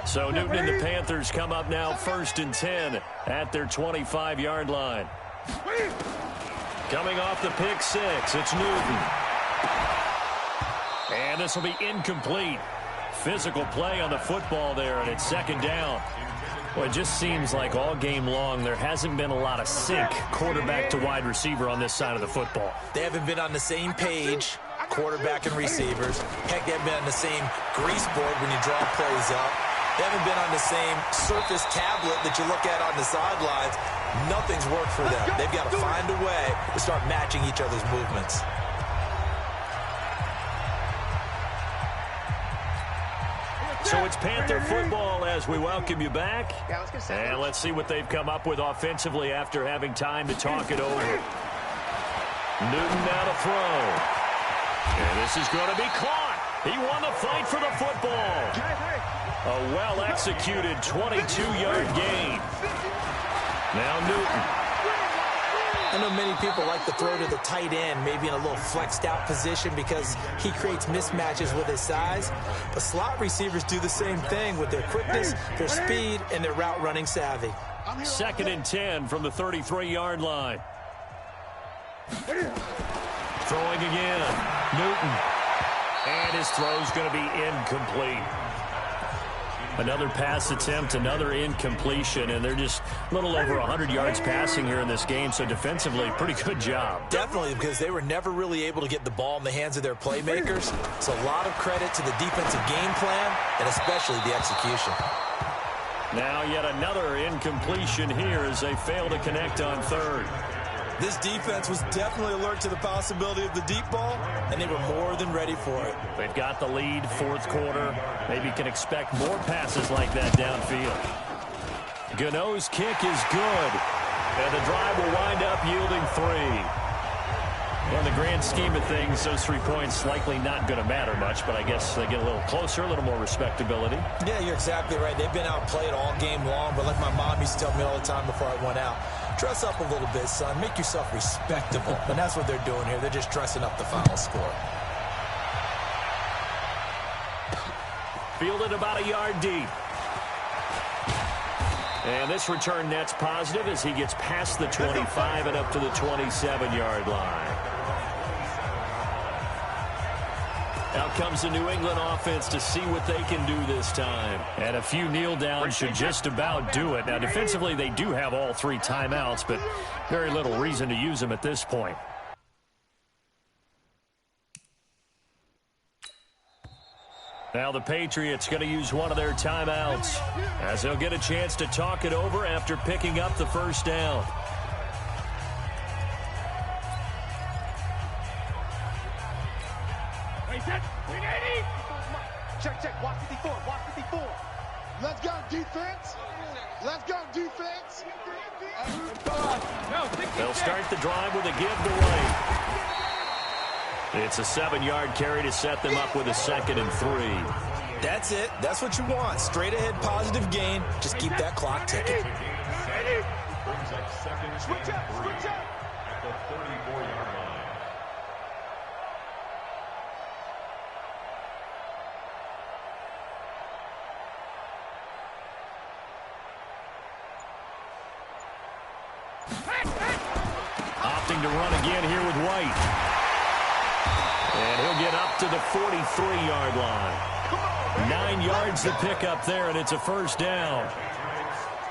[SPEAKER 2] So Newton and the Panthers come up now 1st and 10 at their 25-yard line. Coming off the pick six, it's Newton. And this will be incomplete. Physical play on the football there, and it's 2nd down. Well, it just seems like all game long there hasn't been a lot of sync quarterback to wide receiver on this side of the football.
[SPEAKER 3] They haven't been on the same page, quarterback and receivers. Heck, they haven't been on the same grease board when you draw plays up. They haven't been on the same surface tablet that you look at on the sidelines. Nothing's worked for them. They've got to find a way to start matching each other's movements.
[SPEAKER 2] So it's Panther football as we welcome you back. And let's see what they've come up with offensively after having time to talk it over. Newton now to throw. And this is going to be caught. He won the fight for the football. A well-executed 22-yard gain. Now Newton.
[SPEAKER 3] I know many people like to throw to the tight end, maybe in a little flexed out position because he creates mismatches with his size. But slot receivers do the same thing with their quickness, their speed, and their route running savvy.
[SPEAKER 2] 2nd and 10 from the 33-yard line. Throwing again. Newton. And his throw's going to be incomplete. Another pass attempt, another incompletion, and they're just a little over 100 yards passing here in this game, so defensively, pretty good job.
[SPEAKER 3] Definitely, because they were never really able to get the ball in the hands of their playmakers. So a lot of credit to the defensive game plan, and especially the execution.
[SPEAKER 2] Now yet another incompletion here as they fail to connect on 3rd.
[SPEAKER 3] This defense was definitely alert to the possibility of the deep ball, and they were more than ready for it.
[SPEAKER 2] They've got the lead, 4th quarter. Maybe can expect more passes like that downfield. Gano's kick is good, and the drive will wind up yielding 3. Well, in the grand scheme of things, those 3 points likely not going to matter much, but I guess they get a little closer, a little more respectability.
[SPEAKER 3] Yeah, you're exactly right. They've been outplayed all game long, but like my mom used to tell me all the time before I went out, dress up a little bit, son. Make yourself respectable. And that's what they're doing here. They're just dressing up the final score.
[SPEAKER 2] Fielded about a yard deep. And this return net's positive as he gets past the 25 and up to the 27-yard line. Out comes the New England offense to see what they can do this time. And a few kneel downs should just about do it. Now, defensively, they do have all 3 timeouts, but very little reason to use them at this point. Now the Patriots going to use one of their timeouts as they'll get a chance to talk it over after picking up the 1st down.
[SPEAKER 4] Check. Watch 54. Watch 54. Let's go, defense. Let's go, defense.
[SPEAKER 2] They'll start the drive with a give to White. It's a 7-yard carry to set them up with a 2nd and 3.
[SPEAKER 3] That's it. That's what you want. Straight ahead, positive gain. Just keep that clock ticking.
[SPEAKER 5] Switch up. At the 34-yard line.
[SPEAKER 2] Opting to run again here with White. And he'll get up to the 43-yard line. 9 yards to pick up there, and it's a first down.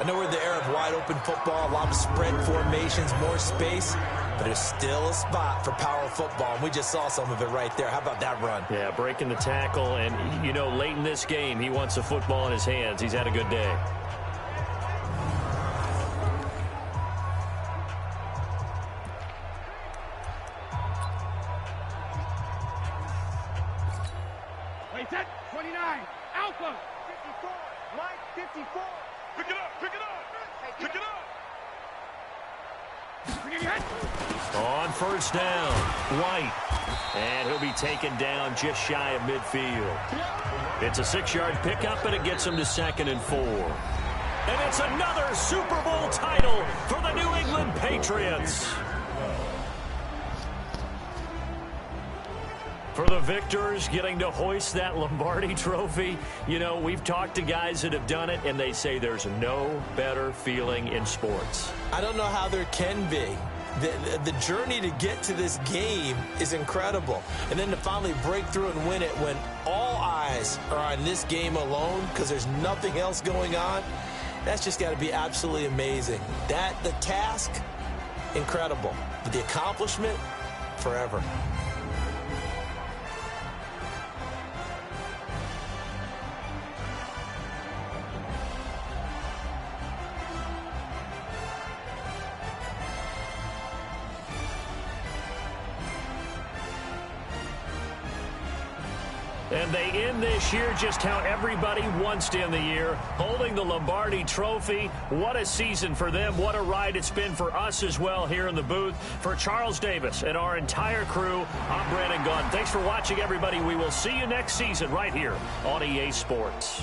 [SPEAKER 3] I know we're in the era of wide-open football, a lot of spread formations, more space, but there's still a spot for power football, and we just saw some of it right there. How about that run?
[SPEAKER 2] Yeah, breaking the tackle, and, you know, late in this game, he wants the football in his hands. He's had a good day.
[SPEAKER 4] Wait, set. 29. Alpha. 54. Mike, 54.
[SPEAKER 5] Pick it up, pick it up, pick it up.
[SPEAKER 4] Bring it in.
[SPEAKER 2] On first down, White. And he'll be taken down just shy of midfield. It's a 6-yard pickup, and it gets him to 2nd and 4. And it's another Super Bowl title for the New England Patriots. For the victors, getting to hoist that Lombardi trophy, you know, we've talked to guys that have done it, and they say there's no better feeling in sports.
[SPEAKER 3] I don't know how there can be. The journey to get to this game is incredible. And then to finally break through and win it when all eyes are on this game alone because there's nothing else going on, that's just got to be absolutely amazing. The task, incredible. But the accomplishment, forever.
[SPEAKER 2] And they end this year just how everybody wants to end the year, holding the Lombardi trophy. What a season for them. What a ride it's been for us as well here in the booth. For Charles Davis and our entire crew, I'm Brandon Gunn. Thanks for watching, everybody. We will see you next season right here on EA Sports.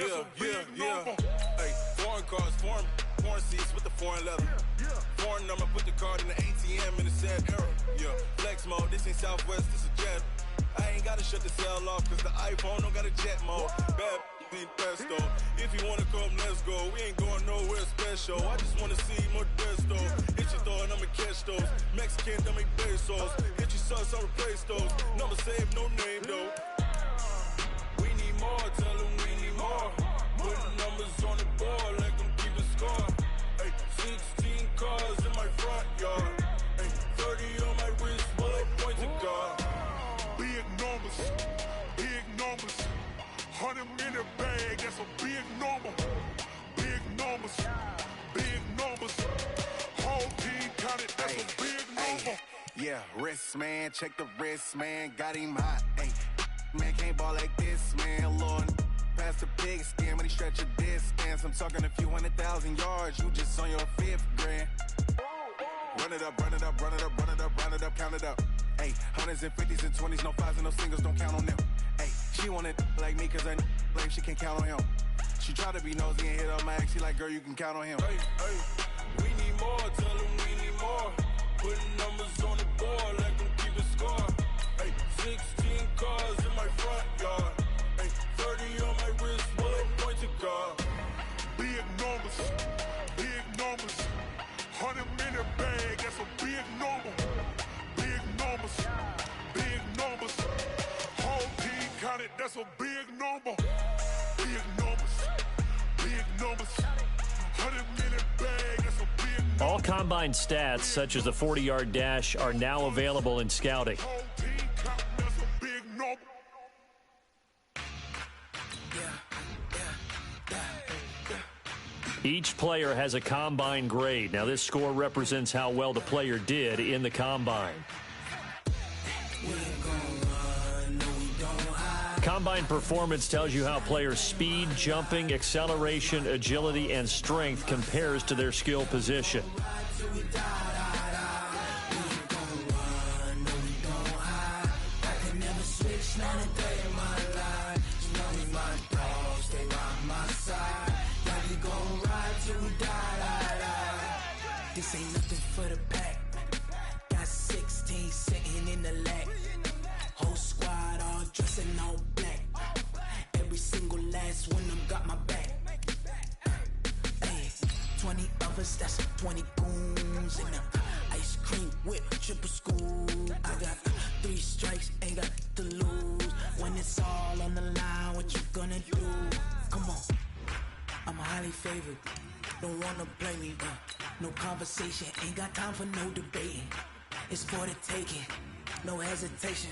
[SPEAKER 5] that's a big number. Hey, foreign cars, foreign seats with the foreign leather. Foreign number, put the card in the ATM in the sad era. Yeah, flex mode, this ain't Southwest, this a jet. I ain't gotta shut the cell off, cause the iPhone don't got a jet mode. Bad need pesto. If you wanna come, let's go. We ain't going nowhere special. I just wanna see more desto. Hit your throw and I'ma catch those. Mexican, don't make pesos. Hit your sauce, I'll replace those. Number save, no name though. We need more, tell them we need more. Putting numbers on the board like I'm keeping score. Hey, 16 cars in my front yard. Hey, 30 on my wrist, bullet point to God.
[SPEAKER 7] Big numbers, big numbers. 100 minute bag, that's a big number. Big numbers, big numbers. Whole team counted, that's a big number.
[SPEAKER 8] Yeah, wrist man, check the wrist man, got him hot. Ay, man can't ball like this, man. Lord, past the pig skin when he stretch a distance. I'm talking a few 100,000 yards, you just on your 5th grand. Run it up, run it up, run it up, run it up, run it up, count it up. Ay, hundreds and 50s and 20s, no 5s and no singles, don't count on them. Ay, she want it like me, cause I like she can't count on him. She try to be nosy and hit up my ex, she like, girl, you can count on him.
[SPEAKER 5] Hey, hey, we need more, tell them we need more. Putting numbers on the board like I'm keeping score. Hey, 16 cars in my front yard. Hey, 30 on my wrist, bullet point to God.
[SPEAKER 7] Big numbers, big numbers. 100 minute bag, that's a big number. Big numbers, big numbers. Whole team counted, that's a big number. Big numbers, big numbers. 100 minute bag, that's a big number.
[SPEAKER 2] All combine stats, such as the 40-yard dash, are now available in scouting.
[SPEAKER 7] Whole team counted, that's a big number.
[SPEAKER 2] Each player has a combine grade. Now, this score represents how well the player did in the combine. Combine performance tells you how players' speed, jumping, acceleration, agility, and strength compares to their skill position.
[SPEAKER 9] This ain't nothing for the pack. Got 16 sitting in the lag. Whole squad all dressing all black. Every single last one of them got my back. Hey, 20 of us, that's 20 goons in the ice cream whip, triple scoop. I got 3 strikes, ain't got to lose. When it's all on the line, what you gonna do? Come on, I'm highly favored. Don't wanna play me, no conversation, ain't got time for no debating. It's for the taking, no hesitation.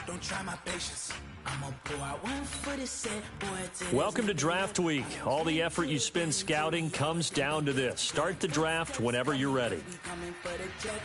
[SPEAKER 9] Don't try my patience. I'ma pour out one for the set, boy.
[SPEAKER 2] Welcome to Draft Week. All the effort you spend scouting comes down to this. Start the draft whenever you're ready.
[SPEAKER 9] We coming for the jet.